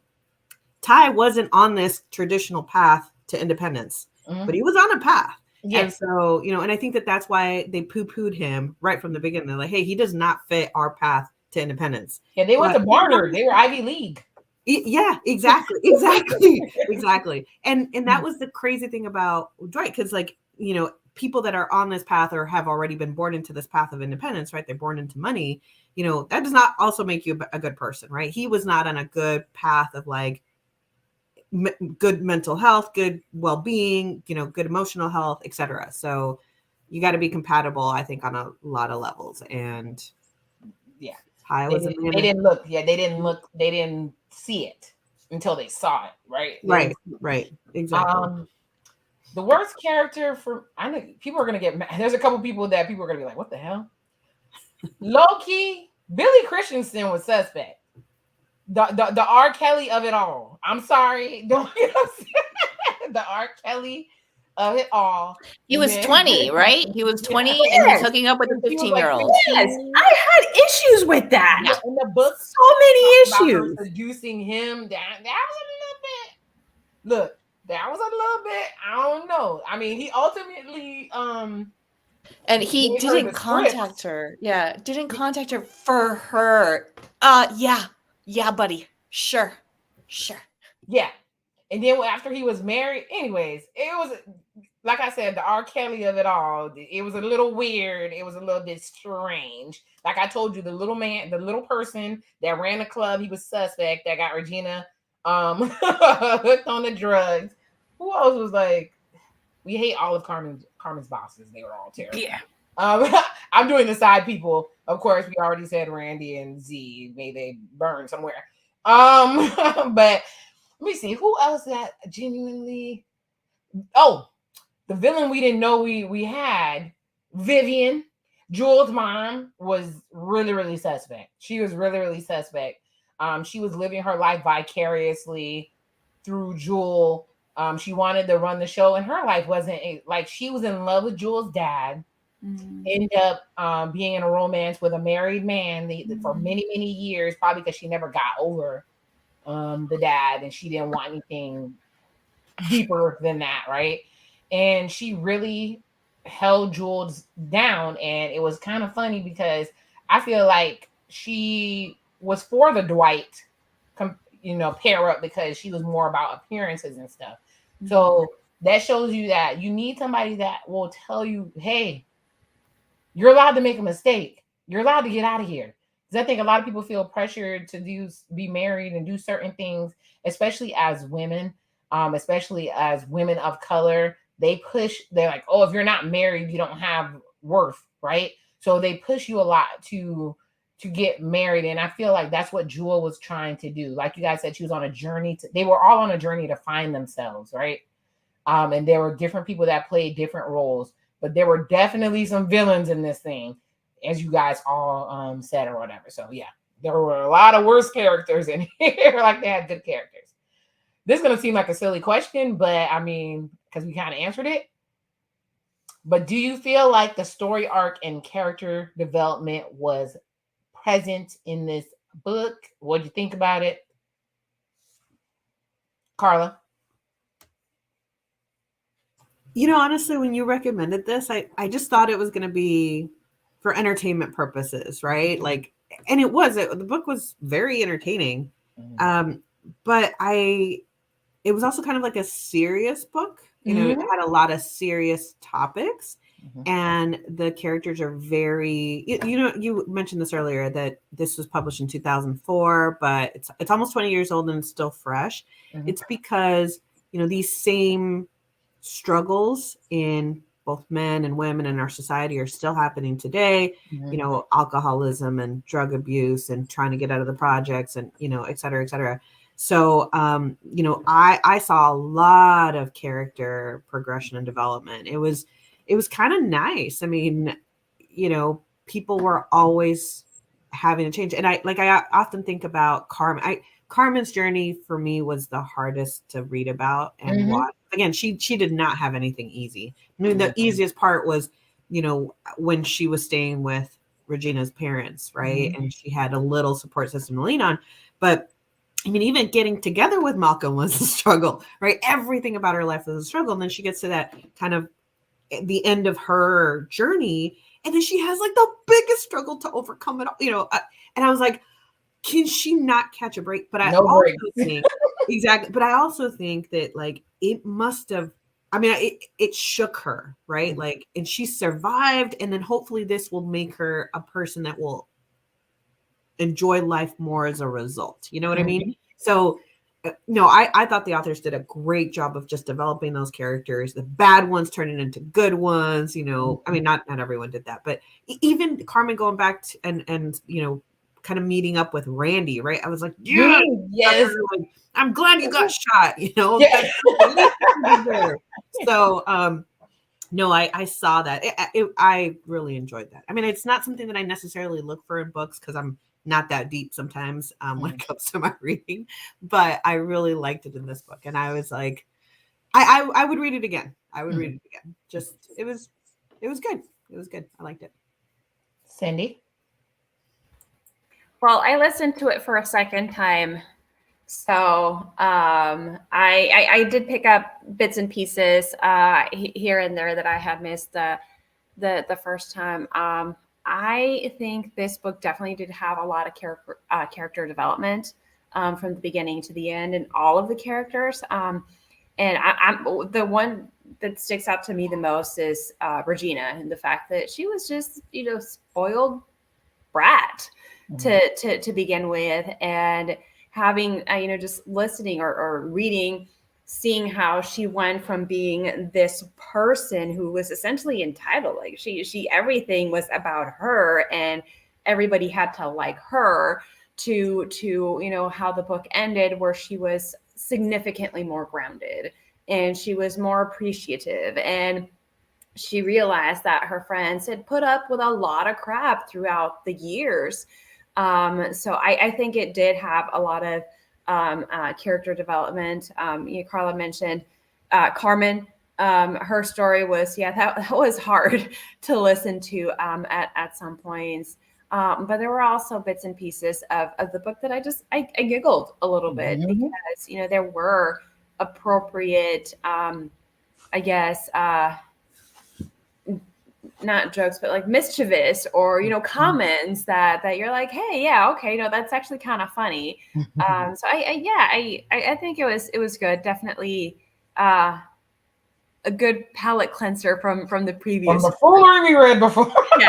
Ty wasn't on this traditional path to independence, but he was on a path. Yes. And so, and I think that that's why they poo-pooed him right from the beginning. They're like, hey, he does not fit our path to independence. Yeah, they went to Barnard. They were Ivy League. Yeah, exactly. And that was the crazy thing about Dwight, because people that are on this path or have already been born into this path of independence, right? They're born into money. That does not also make you a good person, right? He was not on a good path of good mental health, good well-being, good emotional health, etc. So you got to be compatible, I think, on a lot of levels. And yeah. They didn't see it until they saw it, right? Right. Exactly. The worst character I know people are gonna get mad. There's a couple people that people are gonna be like, what the hell? Low-key, Billy Christensen was suspect. The R. Kelly of it all. I'm sorry. Don't the R. Kelly of it all. He was 20, right? He was 20 and he's hooking up with a 15-year-old. Yes, I had issues with that. Yeah. In the book, so many issues. Seducing him, that was a little bit. Look, that was a little bit. I don't know. I mean, he ultimately and he didn't contact her. Yeah, didn't contact her for her. Yeah, buddy. Sure. Yeah. And then after he was married, anyways, it was, like I said, the R. Kelly of it all. It was a little weird. It was a little bit strange. Like I told you, the little person that ran the club, he was suspect, that got Regina hooked on the drugs. Who else was like, we hate all of Carmen's bosses. They were all terrible. Yeah. I'm doing the side people. Of course, we already said Randy and Z. May they burn somewhere. But let me see who else that genuinely. Oh, the villain we didn't know we had, Vivian, Jules' mom, was really, really suspect. She was really, really suspect. She was living her life vicariously through Jewel. She wanted to run the show, and her life wasn't she was in love with Jules' dad. Ended up being in a romance with a married man for many, many years, probably because she never got over the dad, and she didn't want anything deeper than that, right? And she really held Jules down, and it was kind of funny because I feel like she was for the Dwight pair up because she was more about appearances and stuff. So that shows you that you need somebody that will tell you, hey, you're allowed to make a mistake. You're allowed to get out of here. Because I think a lot of people feel pressured to be married and do certain things, especially as women, especially as women of color. They're like, oh, if you're not married, you don't have worth, right? So they push you a lot to get married. And I feel like that's what Jewel was trying to do. Like you guys said, she was on a journey. They were all on a journey to find themselves, right? And there were different people that played different roles, but there were definitely some villains in this thing, as you guys all said or whatever. So yeah, there were a lot of worse characters in here. Like they had good characters. This is gonna seem like a silly question, but I mean, because we kind of answered it. But do you feel like the story arc and character development was present in this book? What do you think about it, Karla? Honestly, when you recommended this, I just thought it was going to be for entertainment purposes, right? Like, and it was. The book was very entertaining, but it was also kind of like a serious book. It had a lot of serious topics, and the characters are very. You mentioned this earlier that this was published in 2004, but it's almost 20 years old and it's still fresh. It's because these same struggles in both men and women in our society are still happening today. Alcoholism and drug abuse and trying to get out of the projects and et cetera, et cetera. So I saw a lot of character progression and development. It was kind of nice. I mean, people were always having to change, and I often think about Carmen's journey for me was the hardest to read about and watch. Again, she did not have anything easy. I mean, the easiest part was, when she was staying with Regina's parents, right? And she had a little support system to lean on. But I mean, even getting together with Malcolm was a struggle, right? Everything about her life was a struggle. And then she gets to that kind of the end of her journey. And then she has like the biggest struggle to overcome it all, and I was like, can she not catch a break? But I also think exactly. But I also think that like it must have. I mean, it shook her, right? Like, and she survived, and then hopefully this will make her a person that will enjoy life more as a result. You know what I mean? So, no, I thought the authors did a great job of just developing those characters. The bad ones turning into good ones. I mean, not everyone did that, but even Carmen going back to, and kind of meeting up with Randy, right? I was like, yes, I'm glad you got shot, So, no, I saw that. I really enjoyed that. I mean, it's not something that I necessarily look for in books because I'm not that deep sometimes when it comes to my reading, but I really liked it in this book. And I was like, I would read it again. Just, it was good. It was good. I liked it. Cindy? Well, I listened to it for a second time. So I did pick up bits and pieces here and there that I had missed the first time. I think this book definitely did have a lot of character development from the beginning to the end, and all of the characters. And I'm the one that sticks out to me the most is Regina, and the fact that she was just spoiled brat to begin with, and having just listening or reading, seeing how she went from being this person who was essentially entitled, like she everything was about her and everybody had to like her, to how the book ended, where she was significantly more grounded and she was more appreciative, and she realized that her friends had put up with a lot of crap throughout the years. So I think it did have a lot of character development. Karla mentioned Carmen. Her story was, that was hard to listen to at some points. But there were also bits and pieces of the book that I giggled a little bit because, there were appropriate, I guess, not jokes, but like mischievous or, comments that you're like, hey, yeah, okay, that's actually kind of funny. So I think it was good. Definitely a good palate cleanser from the previous. From the foolery we read before. Yeah.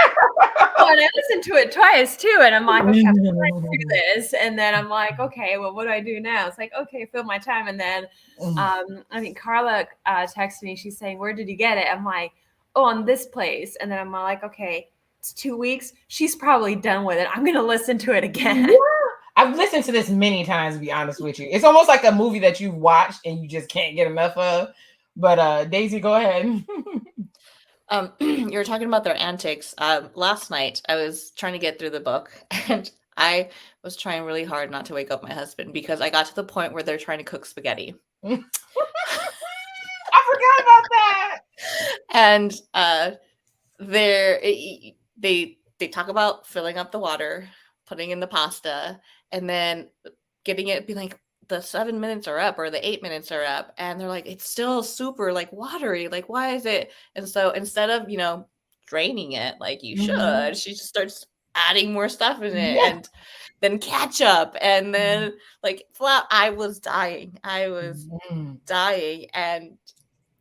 Oh, and I listened to it twice too, and I'm like, okay, I'm going to do this, and then I'm like, okay, well, what do I do now? It's like, okay, fill my time, and then I think Karla texted me. She's saying, where did you get it? I'm like, oh, on this place, and then I'm like, okay, it's 2 weeks. She's probably done with it. I'm going to listen to it again. Yeah. I've listened to this many times, to be honest with you. It's almost like a movie that you watched and you just can't get enough of. But Deysi, go ahead. You were talking about their antics. Last night I was trying to get through the book, and I was trying really hard not to wake up my husband because I got to the point where they're trying to cook spaghetti. I forgot about that. And they talk about filling up the water, putting in the pasta, and then getting it, be like, the 7 minutes are up or the 8 minutes are up, and they're like, it's still super like watery, like why is it? And so instead of draining it like you should, she just starts adding more stuff in it, and then ketchup, and then like flour. I was dying, and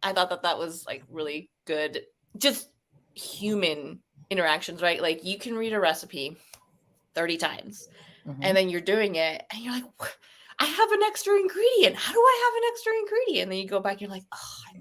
I thought that was like really good, just human interactions, right? Like you can read a recipe 30 times and then you're doing it and you're like, I have an extra ingredient. How do I have an extra ingredient? And then you go back and you're like,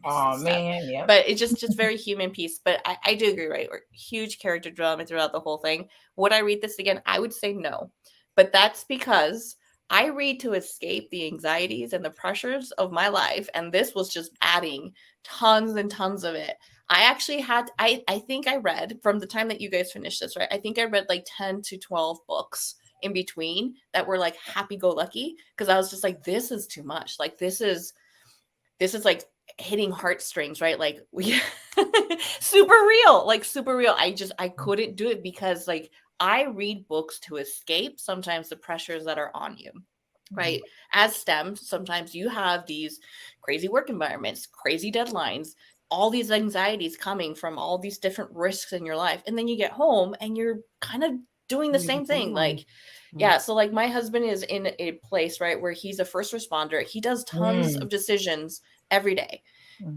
oh man, yeah. But it's just very human piece. But I do agree, right? Huge character development throughout the whole thing. Would I read this again? I would say no. But that's because I read to escape the anxieties and the pressures of my life. And this was just adding tons and tons of it. I actually had, I think I read from the time that you guys finished this, right? I think I read like 10 to 12 books in between that were like happy-go-lucky, because I was just like, this is too much. Like this is like hitting heartstrings, right? Like we super real. I couldn't do it because like I read books to escape sometimes the pressures that are on you, right? As STEM, sometimes you have these crazy work environments, crazy deadlines, all these anxieties coming from all these different risks in your life, and then you get home and you're kind of doing the same thing. Like, yeah. So like my husband is in a place, right, where he's a first responder. He does tons of decisions every day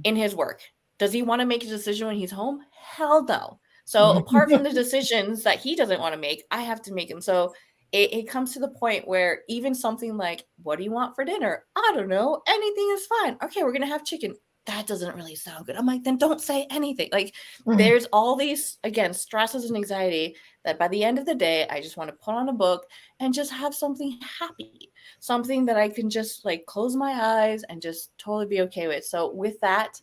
in his work. Does he want to make a decision when he's home? Hell no. So apart from the decisions that he doesn't want to make, I have to make them. So it comes to the point where even something like, what do you want for dinner? I don't know. Anything is fine. Okay, we're going to have chicken. That doesn't really sound good. I'm like, then don't say anything. Like there's all these, again, stresses and anxiety that by the end of the day, I just want to put on a book and just have something happy, something that I can just like close my eyes and just totally be okay with. So with that,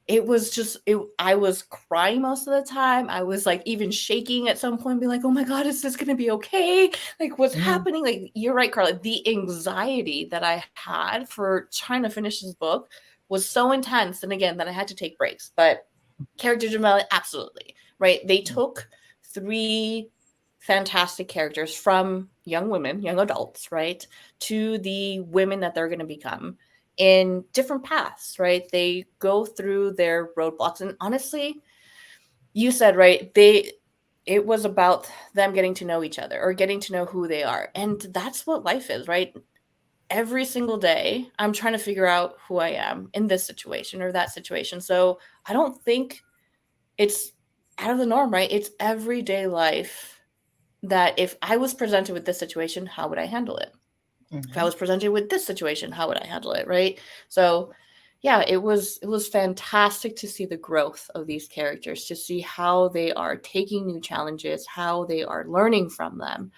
it was just, I was crying most of the time. I was like even shaking at some point, being like, oh my God, is this going to be okay? Like what's happening? Like, you're right, Karla. The anxiety that I had for trying to finish this book was so intense. And again, that I had to take breaks, but character development, absolutely. Right. They took 3 fantastic characters from young women, young adults, right, to the women that they're going to become in different paths, right? They go through their roadblocks. And honestly, you said, right, it was about them getting to know each other or getting to know who they are. And that's what life is, right? Every single day, I'm trying to figure out who I am in this situation or that situation. So I don't think it's out of the norm, right? It's everyday life that if I was presented with this situation, how would I handle it? If I was presented with this situation, how would I handle it? Right. So yeah, it was fantastic to see the growth of these characters, to see how they are taking new challenges, how they are learning from them,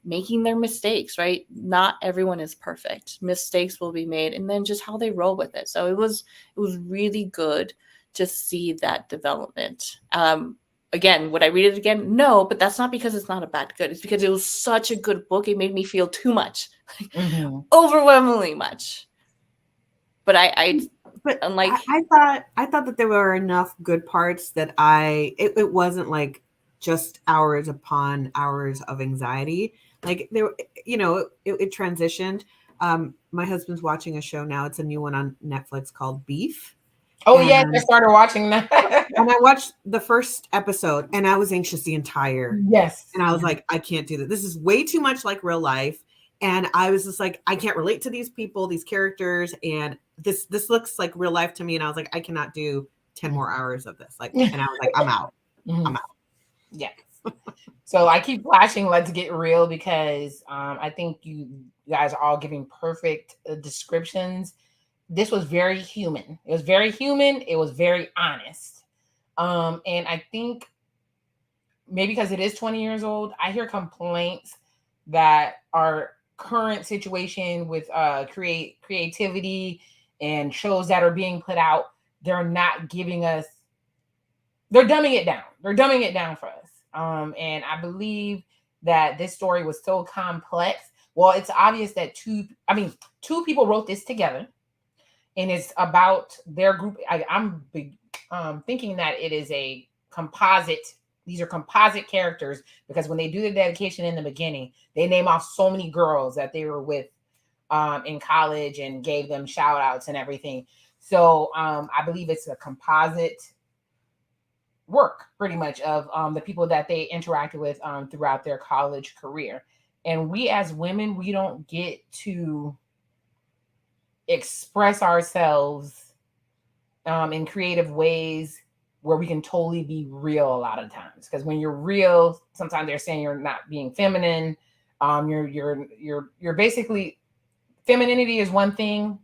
making their mistakes, right? Not everyone is perfect. Mistakes will be made, and then just how they roll with it. So it was really good to see that development. Again, would I read it again? No, but that's not because it's not a bad good. It's because it was such a good book. It made me feel too much, overwhelmingly much. But I thought that there were enough good parts that it wasn't like just hours upon hours of anxiety. Like there, it transitioned. My husband's watching a show now. It's a new one on Netflix called Beef. Oh, yeah, I started watching that. And I watched the first episode and I was anxious the entire. Yes. And I was like, I can't do this. This is way too much like real life. And I was just like, I can't relate to these people, these characters. And this looks like real life to me. And I was like, I cannot do 10 more hours of this. Like, and I was like, I'm out. I'm out. Yeah. So I keep flashing Let's Get Real because I think you guys are all giving perfect descriptions. This was very human. It was very human. It was very honest. And I think maybe because it is 20 years old, I hear complaints that our current situation with creativity and shows that are being put out they're not giving us, they're dumbing it down. They're dumbing it down for us. And I believe that this story was so complex. Well, it's obvious that two people wrote this together, and it's about their group. I'm thinking that it is a composite. These are composite characters because when they do the dedication in the beginning, they name off so many girls that they were with in college and gave them shout outs and everything. So I believe it's a composite work pretty much of the people that they interacted with throughout their college career. And we as women, we don't get to express ourselves in creative ways where we can totally be real a lot of times. Because when you're real, sometimes they're saying you're not being feminine. You're basically, femininity is one thing,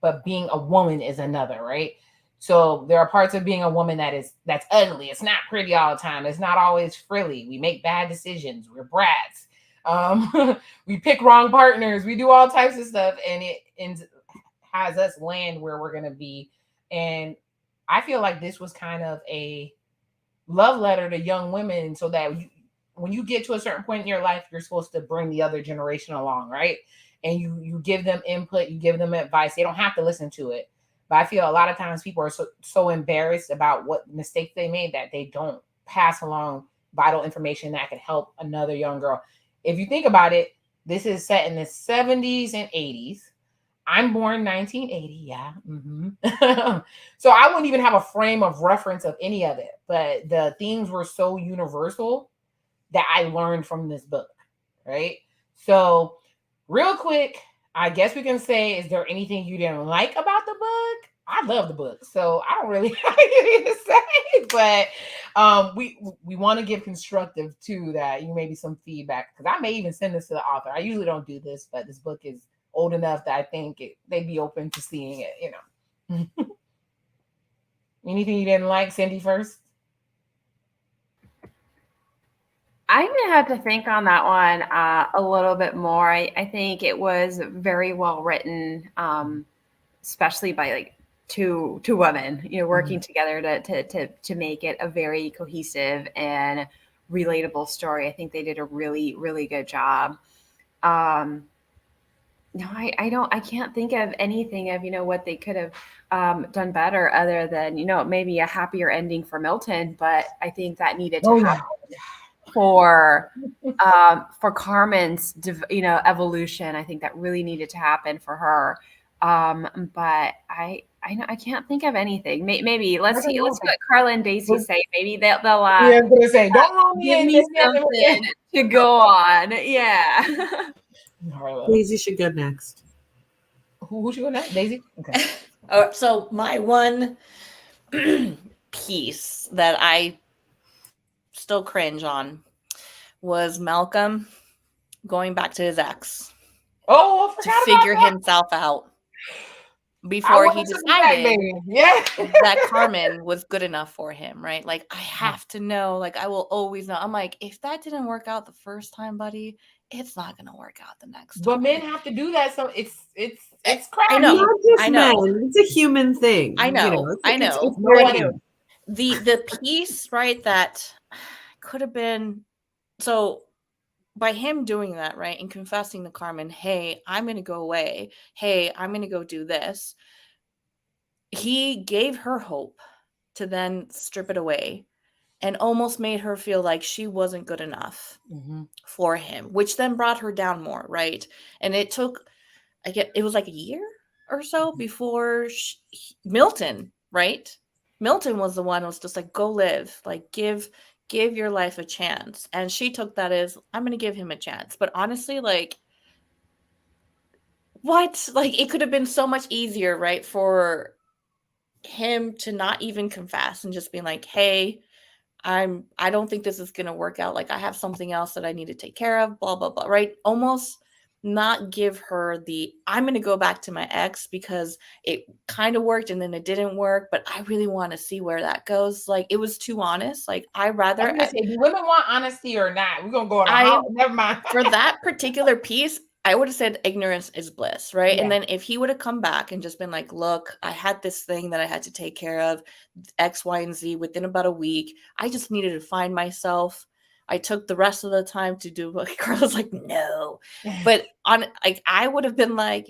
but being a woman is another, right? So there are parts of being a woman that's ugly. It's not pretty all the time. It's not always frilly. We make bad decisions. We're brats. We pick wrong partners. We do all types of stuff, and it has us land where we're gonna be. And I feel like this was kind of a love letter to young women, so that when you get to a certain point in your life, you're supposed to bring the other generation along, right? And you give them input, you give them advice. They don't have to listen to it. But I feel a lot of times people are so embarrassed about what mistakes they made that they don't pass along vital information that could help another young girl. If you think about it, this is set in the 70s and 80s. I'm born 1980, yeah. Mm-hmm. So I wouldn't even have a frame of reference of any of it. But the themes were so universal that I learned from this book, right? So real quick, I guess we can say, is there anything you didn't like about the book? I love the book, so I don't really have anything to say. But we want to give constructive too, that you maybe some feedback, because I may even send this to the author. I usually don't do this, but this book is old enough that I think they'd be open to seeing it. You know, anything you didn't like, Cindy first? I'm gonna have to think on that one a little bit more. I think it was very well written, especially by like two women, working together to make it a very cohesive and relatable story. I think they did a really, really good job. No, I can't think of anything of, what they could have done better other than, maybe a happier ending for Milton, but I think that needed to happen for Carmen's, evolution. I think that really needed to happen for her. But I can't think of anything. Maybe let's see what Karla and Deysi say. Maybe they'll yeah, I was gonna say, don't give me something to go on. Yeah. Deysi should go next. Who should go next? Deysi? Okay. So my one piece that I still cringe on was Malcolm going back to his ex. Oh, to figure himself out before he decided that Carmen was good enough for him, right? Like, I have to know, like, I will always know. I'm like, if that didn't work out the first time, buddy, it's not gonna work out the next time. But men have to do that, so it's crap. I know. Not just men. It's a human thing. I know. I know. It's very human. The piece, right, that could have been, so by him doing that, right, and confessing to Carmen, hey, I'm going to go away. Hey, I'm going to go do this. He gave her hope to then strip it away and almost made her feel like she wasn't good enough for him, which then brought her down more, right? And it took, it was like a year or so before Milton, right? Milton was the one who was just like, go live, like give your life a chance. And she took that as, I'm going to give him a chance. But honestly, like, what? Like, it could have been so much easier, right, for him to not even confess and just being like, hey, I don't think this is going to work out. Like, I have something else that I need to take care of, blah, blah, blah, right? Almost not give her the, I'm going to go back to my ex because it kind of worked and then it didn't work, but I really want to see where that goes. Like, it was too honest. Like, I rather say, do women want honesty or not? We're going to go on never mind. For that particular piece, I would have said ignorance is bliss, right? Yeah. And then if he would have come back and just been like, look, I had this thing that I had to take care of, X, Y, and Z within about a week. I just needed to find myself. I took the rest of the time to do what Carla's like, no. But on like I would have been like,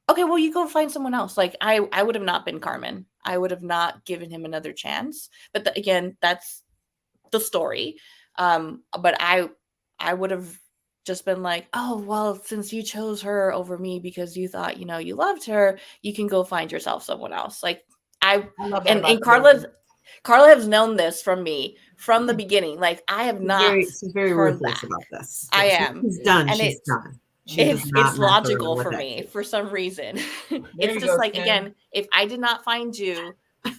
okay, well, you go find someone else. Like I would have not been Carmen. I would have not given him another chance. But again, that's the story. But I would have just been like, oh, well, since you chose her over me because you thought, you loved her, you can go find yourself someone else. Like I love that and about Carla has known this from me from the beginning. Like I have not She's very turned ruthless back. about this. I Yeah, am. She's done. And She's done. She does not it's mess around logical with for that me kid. for some reason. There It's you just go, like, Tim. again, if I did not find you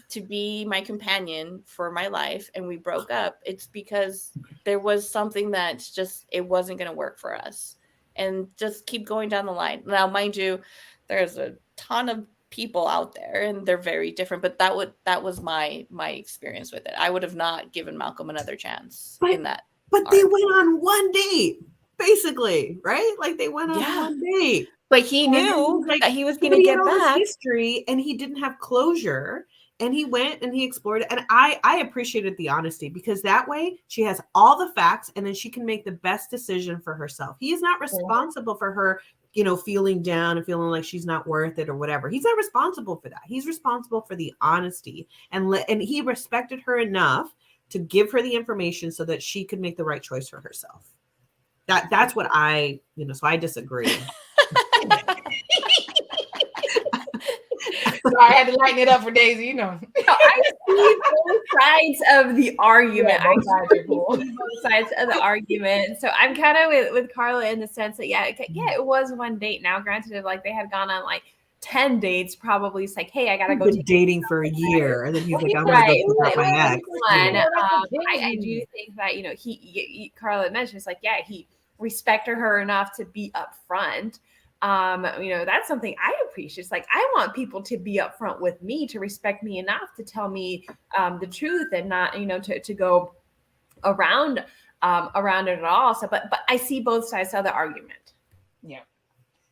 to be my companion for my life and we broke up, it's because there was something that just, it wasn't going to work for us. And just keep going down the line. Now, mind you, there's a ton of people out there and they're very different, but that was my experience with it. I would have not given Malcolm another chance in that. But they went on one date, basically, right? Like they went on one date. But he knew that he was going to get back. History, and he didn't have closure. And he went and he explored it. And I appreciated the honesty, because that way she has all the facts and then she can make the best decision for herself. He is not responsible for her, feeling down and feeling like she's not worth it or whatever. He's not responsible for that. He's responsible for the honesty. And he respected her enough to give her the information so that she could make the right choice for herself. That's what so I disagree. So I had to lighten it up for Deysi, I see both sides of the argument. Yeah, both sides are cool. Both sides of the argument. So I'm kind of with Karla in the sense that, it was one date. Now, granted, if like they had gone on like 10 dates, probably it's like, hey, I gotta go dating for a year, and then he's like, I'm gonna go pick up my ex. I do think that he Karla mentioned, it's like, he respected her enough to be upfront. That's something I appreciate. It's like, I want people to be upfront with me, to respect me enough to tell me the truth and not, to go around it at all. So, but I see both sides of the argument.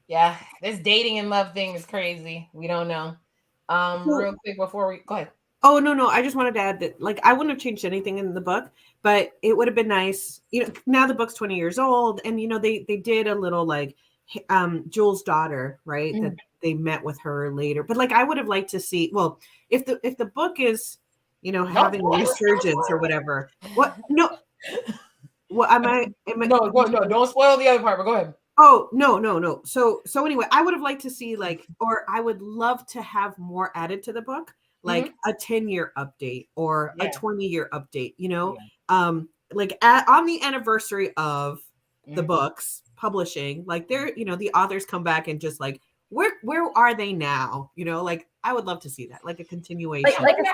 Yeah. This dating and love thing is crazy. We don't know. Real quick before we go ahead. Oh, no. I just wanted to add that, like, I wouldn't have changed anything in the book, but it would have been nice. Now the book's 20 years old, and they did a little like Jules' daughter, right? That they met with her later. But like, I would have liked to see, well, if the book is, having a resurgence or whatever. What? No. What am I? No, don't spoil the other part, but go ahead. Oh, no. So anyway, I would have liked to see or I would love to have more added to the book, like a 10-year update or a 20-year update, like on the anniversary of the books publishing, like they're, the authors come back and just like, where are they now? Like I would love to see that, like a continuation. Like a second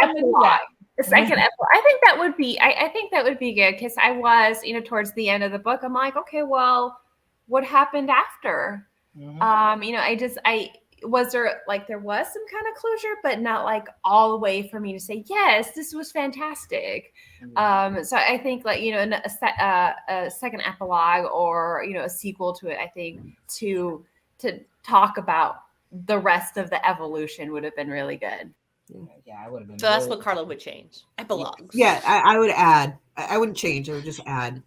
epilogue. A second epilogue. I think that would be, I think that would be good, because I was, towards the end of the book, I'm like, okay, well, what happened after? Was there was some kind of closure, but not like all the way for me to say, yes, this was fantastic. So I think in a second epilogue or, a sequel to it, I think to talk about the rest of the evolution would have been really good. Yeah, I would have been. So that's what Karla would change. Epilogues. Yeah, I would add. I wouldn't change. I would just add.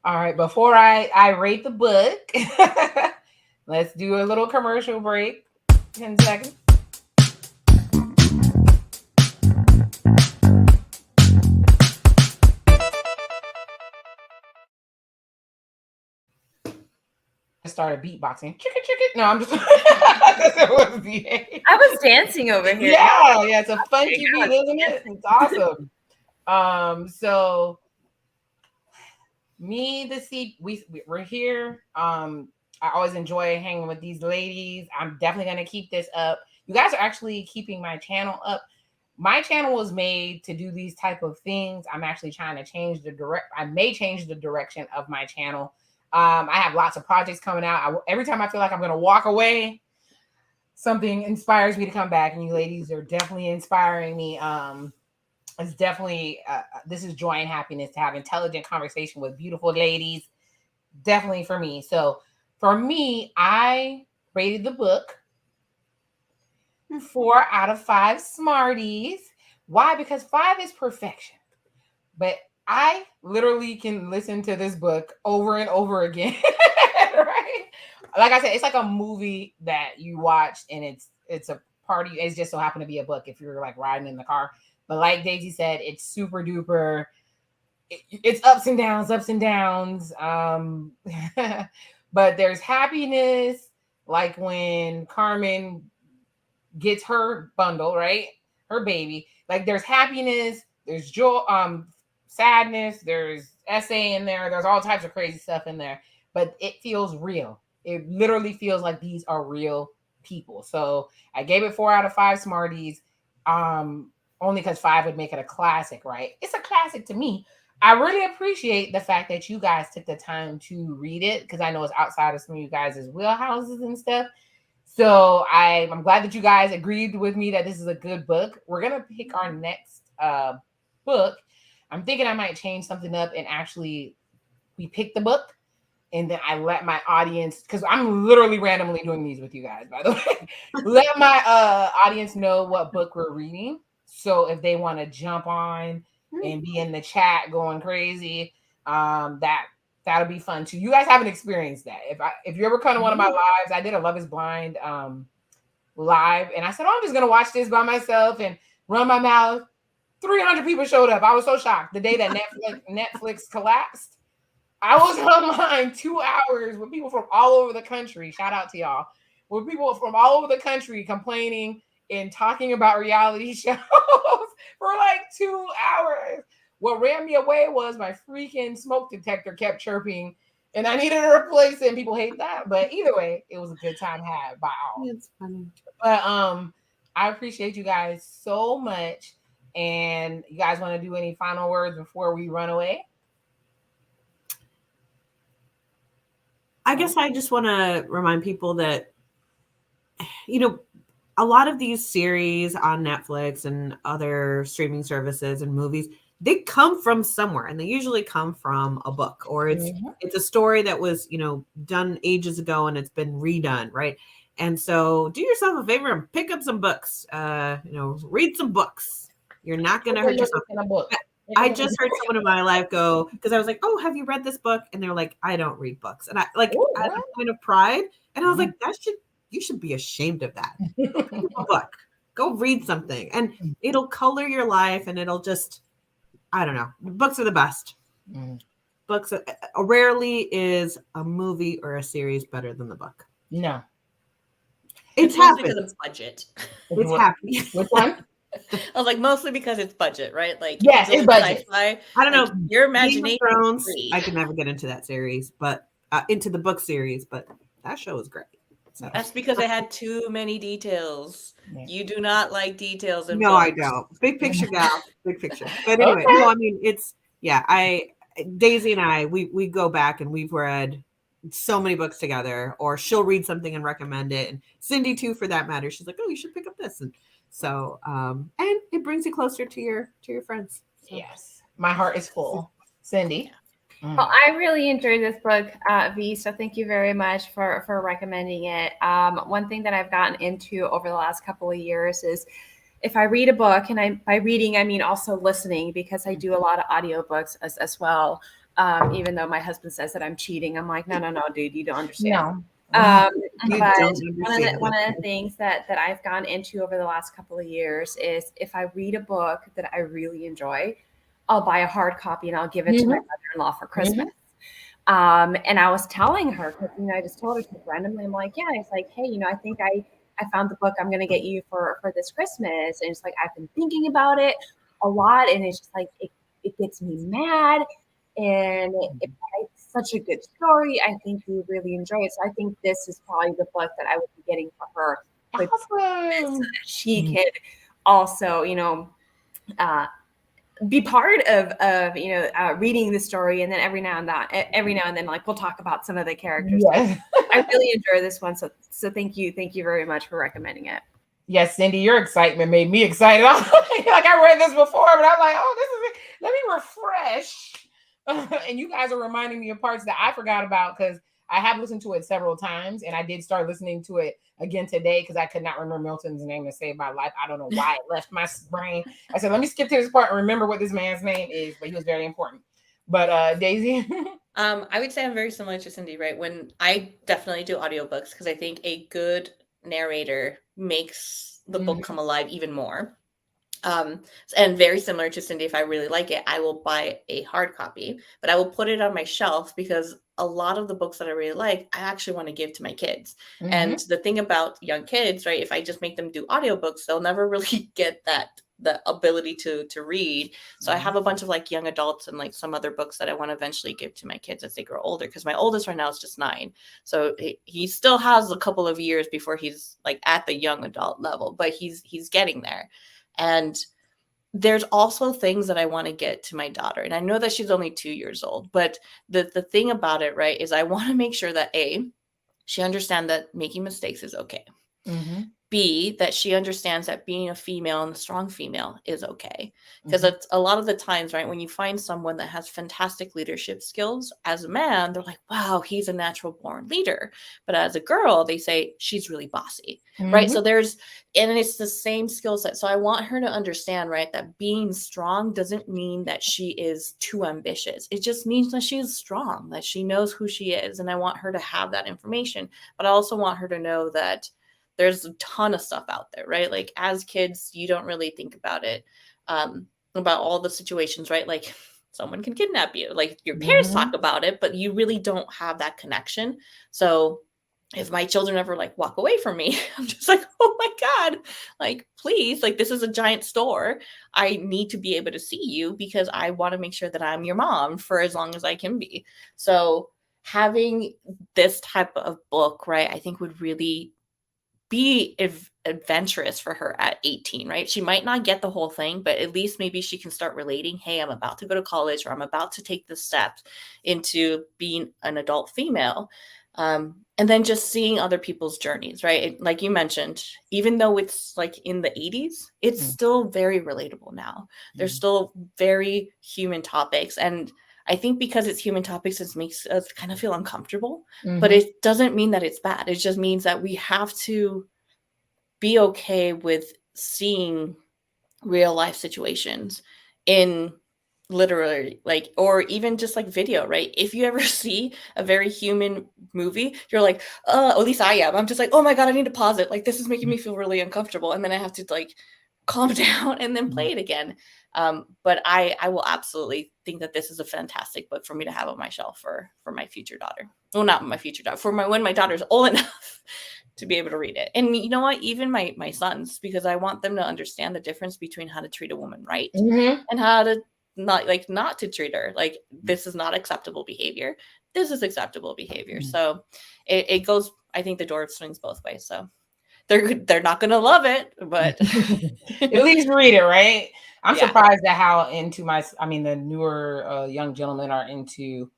All right, before I rate the book, let's do a little commercial break. 10 seconds. I started beatboxing. Chicken. No, I'm just. I was dancing over here. Yeah, it's a funky beat, isn't it? It's awesome. So we're here. I always enjoy hanging with these ladies. I'm definitely going to keep this up. You guys are actually keeping my channel up. My channel was made to do these type of things. I'm actually trying to change I may change the direction of my channel. I have lots of projects coming out. Every time I feel like I'm going to walk away, something inspires me to come back. And you ladies are definitely inspiring me. It's definitely, this is joy and happiness to have intelligent conversation with beautiful ladies. definitely for me. So for me, I rated the book 4 out of 5 Smarties. Why? Because 5 is perfection. But I literally can listen to this book over and over again. Right? Like I said, it's like a movie that you watch and it's a party. It's just so happened to be a book if you're like riding in the car. But like Deysi said, it's super duper. It's ups and downs, ups and downs. But there's happiness, like when Carmen gets her bundle, right? Her baby. Like there's happiness, there's joy, sadness, there's essay in there, there's all types of crazy stuff in there. But it feels real. It literally feels like these are real people. So I gave it 4 out of 5 Smarties. Only because 5 would make it a classic, right? It's a classic to me. I really appreciate the fact that you guys took the time to read it because I know it's outside of some of you guys' wheelhouses and stuff. So I'm glad that you guys agreed with me that this is a good book. We're gonna pick our next book. I'm thinking I might change something up and actually we pick the book and then I let my audience, because I'm literally randomly doing these with you guys, by the way. Let my audience know what book we're reading. So if they want to jump on and be in the chat going crazy, that'll be fun too. You guys haven't experienced that. If you ever come to one of my lives, I did a Love is Blind live, and I said, oh, I'm just gonna watch this by myself and run my mouth. 300 people showed up. I was so shocked. The day that Netflix collapsed, I was online 2 hours with people from all over the country. Shout out to y'all. With people from all over the country complaining and talking about reality shows for like 2 hours. What ran me away was my freaking smoke detector kept chirping and I needed to replace it, and people hate that. But either way, it was a good time had by all. It's funny. But I appreciate you guys so much. And you guys want to do any final words before we run away? I guess I just want to remind people that, a lot of these series on Netflix and other streaming services and movies, they come from somewhere, and they usually come from a book, or it's a story that was, done ages ago and it's been redone, right? And so do yourself a favor and pick up some books, read some books. You're not going to hurt yourself. In a book. I just heard someone in my life go, because I was like, oh, have you read this book? And they're like, I don't read books. And I at a point of pride. And I was like, you should be ashamed of that. A book. Go read something. And it'll color your life, and it'll just, I don't know. Books are the best. Books, rarely is a movie or a series better than the book. No. It's mostly happened. because it's budget. It's happening. Which one? I was like, mostly because it's budget, right? Like, yes, it's budget. Sci-fi, I don't know. your imagination. Game of Thrones, I could never get into that series, but into the book series, but that show was great. So. That's because it had too many details. You do not like details in No, books. I don't. Big picture gal, big picture. But anyway, no, I mean, Deysi and I, we go back and we've read so many books together, or she'll read something and recommend it. And Cindy too, for that matter. She's like, oh, you should pick up this. And so, and it brings you closer to your friends. So. Yes. My heart is full. Cindy. Well, I really enjoyed this book, V. So thank you very much for recommending it. One thing that I've gotten into over the last couple of years is if I read a book, and by reading, I mean also listening, because I do a lot of audiobooks as well. Even though my husband says that I'm cheating, I'm like, no, dude, you don't understand. No. But one of the things that I've gone into over the last couple of years is if I read a book that I really enjoy, I'll buy a hard copy and I'll give it to my mother-in-law for Christmas. And I was telling her, because I just told her randomly, I'm like, yeah, it's like, hey, I think I found the book I'm going to get you for this Christmas. And it's like, I've been thinking about it a lot, and it's just like, it gets me mad. And it's such a good story. I think you really enjoy it. So I think this is probably the book that I would be getting for her, so that she could also, be part of reading the story. And then every now and then, like, we'll talk about some of the characters. Yes. I really enjoy this one. So thank you very much for recommending it. Yes, Cindy, your excitement made me excited. Like I read this before, but I'm like, oh, this is it. Let me refresh And you guys are reminding me of parts that I forgot about because I have listened to it several times, and I did start listening to it again today because I could not remember Milton's name to save my life. I don't know why it left my brain. I said, let me skip to this part and remember what this man's name is, but he was very important. But Deysi. I would say I'm very similar to Cindy, right? When I definitely do audiobooks because I think a good narrator makes the book come alive even more. And very similar to Cindy, if I really like it, I will buy a hard copy, but I will put it on my shelf because a lot of the books that I really like, I actually want to give to my kids. And the thing about young kids, right, if I just make them do audiobooks, they'll never really get the ability to read. So I have a bunch of like young adults and like some other books that I want to eventually give to my kids as they grow older, because my oldest right now is just 9. So he still has a couple of years before he's like at the young adult level, but he's getting there. And there's also things that I want to get to my daughter. And I know that she's only 2 years old, but the thing about it, right, is I want to make sure that she understands that making mistakes is okay. B, that she understands that being a female and a strong female is okay. Because it's a lot of the times, right, when you find someone that has fantastic leadership skills as a man, they're like, wow, he's a natural born leader. But as a girl, they say she's really bossy, right? So and it's the same skill set. So I want her to understand, right, that being strong doesn't mean that she is too ambitious. It just means that she is strong, that she knows who she is. And I want her to have that information. But I also want her to know that there's a ton of stuff out there, right? Like as kids, you don't really think about it, about all the situations, right? Like someone can kidnap you. Like your parents talk about it, but you really don't have that connection. So if my children ever like walk away from me, I'm just like, oh my God, like, please, like this is a giant store. I need to be able to see you because I want to make sure that I'm your mom for as long as I can be. So having this type of book, right, I think would really be adventurous for her at 18, right? She might not get the whole thing, but at least maybe she can start relating, hey, I'm about to go to college, or I'm about to take the steps into being an adult female. And then just seeing other people's journeys, right? Like you mentioned, even though it's like in the 80s, it's still very relatable now. There's still very human topics. And I think because it's human topics, it makes us kind of feel uncomfortable, but it doesn't mean that it's bad. It just means that we have to be okay with seeing real life situations in literally like, or even just like video, right? If you ever see a very human movie, you're like, at least I am. I'm just like, oh my God, I need to pause it. Like this is making me feel really uncomfortable. And then I have to like calm down and then play it again. But I will absolutely think that this is a fantastic book for me to have on my shelf for my future daughter. Well, not my future daughter, for when my daughter's old enough to be able to read it. And you know what? Even my sons, because I want them to understand the difference between how to treat a woman right and how to not to treat her like this is not acceptable behavior. This is acceptable behavior. So it goes, I think the door swings both ways. So they're not going to love it, but at least read it, right? I'm surprised at how into the newer young gentlemen are into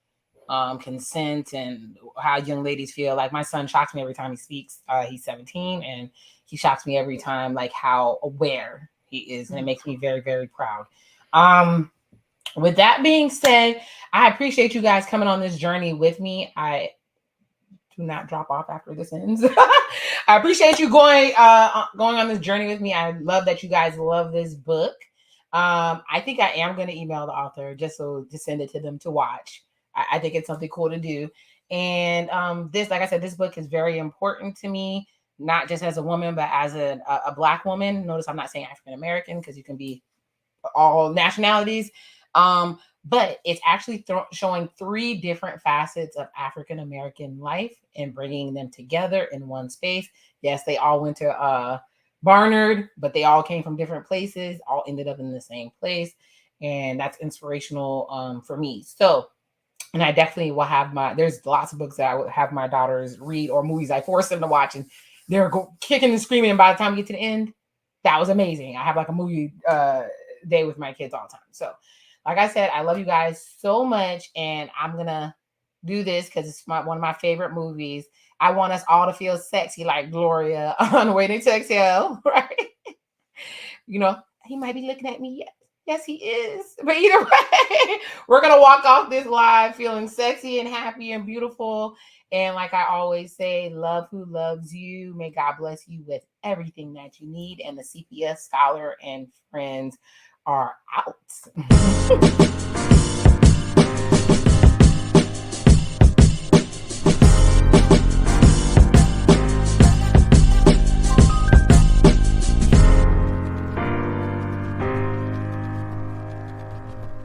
consent and how young ladies feel. Like my son shocks me every time he speaks. He's 17 and he shocks me every time, like how aware he is. And it makes me very, very proud. With that being said, I appreciate you guys coming on this journey with me. I do not drop off after this ends. I appreciate you going on this journey with me. I love that you guys love this book. I think I am going to email the author just to send it to them to watch. I think it's something cool to do. And this, like I said, this book is very important to me, not just as a woman, but as a Black woman. Notice I'm not saying African American because you can be all nationalities. But it's actually showing 3 different facets of African American life and bringing them together in one space. Yes, they all went to Barnard, but they all came from different places, all ended up in the same place. And that's inspirational for me. So, and I definitely will have there's lots of books that I would have my daughters read or movies I force them to watch. And they're kicking and screaming. And by the time we get to the end, that was amazing. I have like a movie day with my kids all the time. So, like I said, I love you guys so much, and I'm gonna do this because it's one of my favorite movies. I want us all to feel sexy like Gloria on Waiting to Exhale, right? You know, he might be looking at me. Yes, he is. But either way, We're going to walk off this live feeling sexy and happy and beautiful. And like I always say, love who loves you. May God bless you with everything that you need. And the Sepia Scholar and friends are out.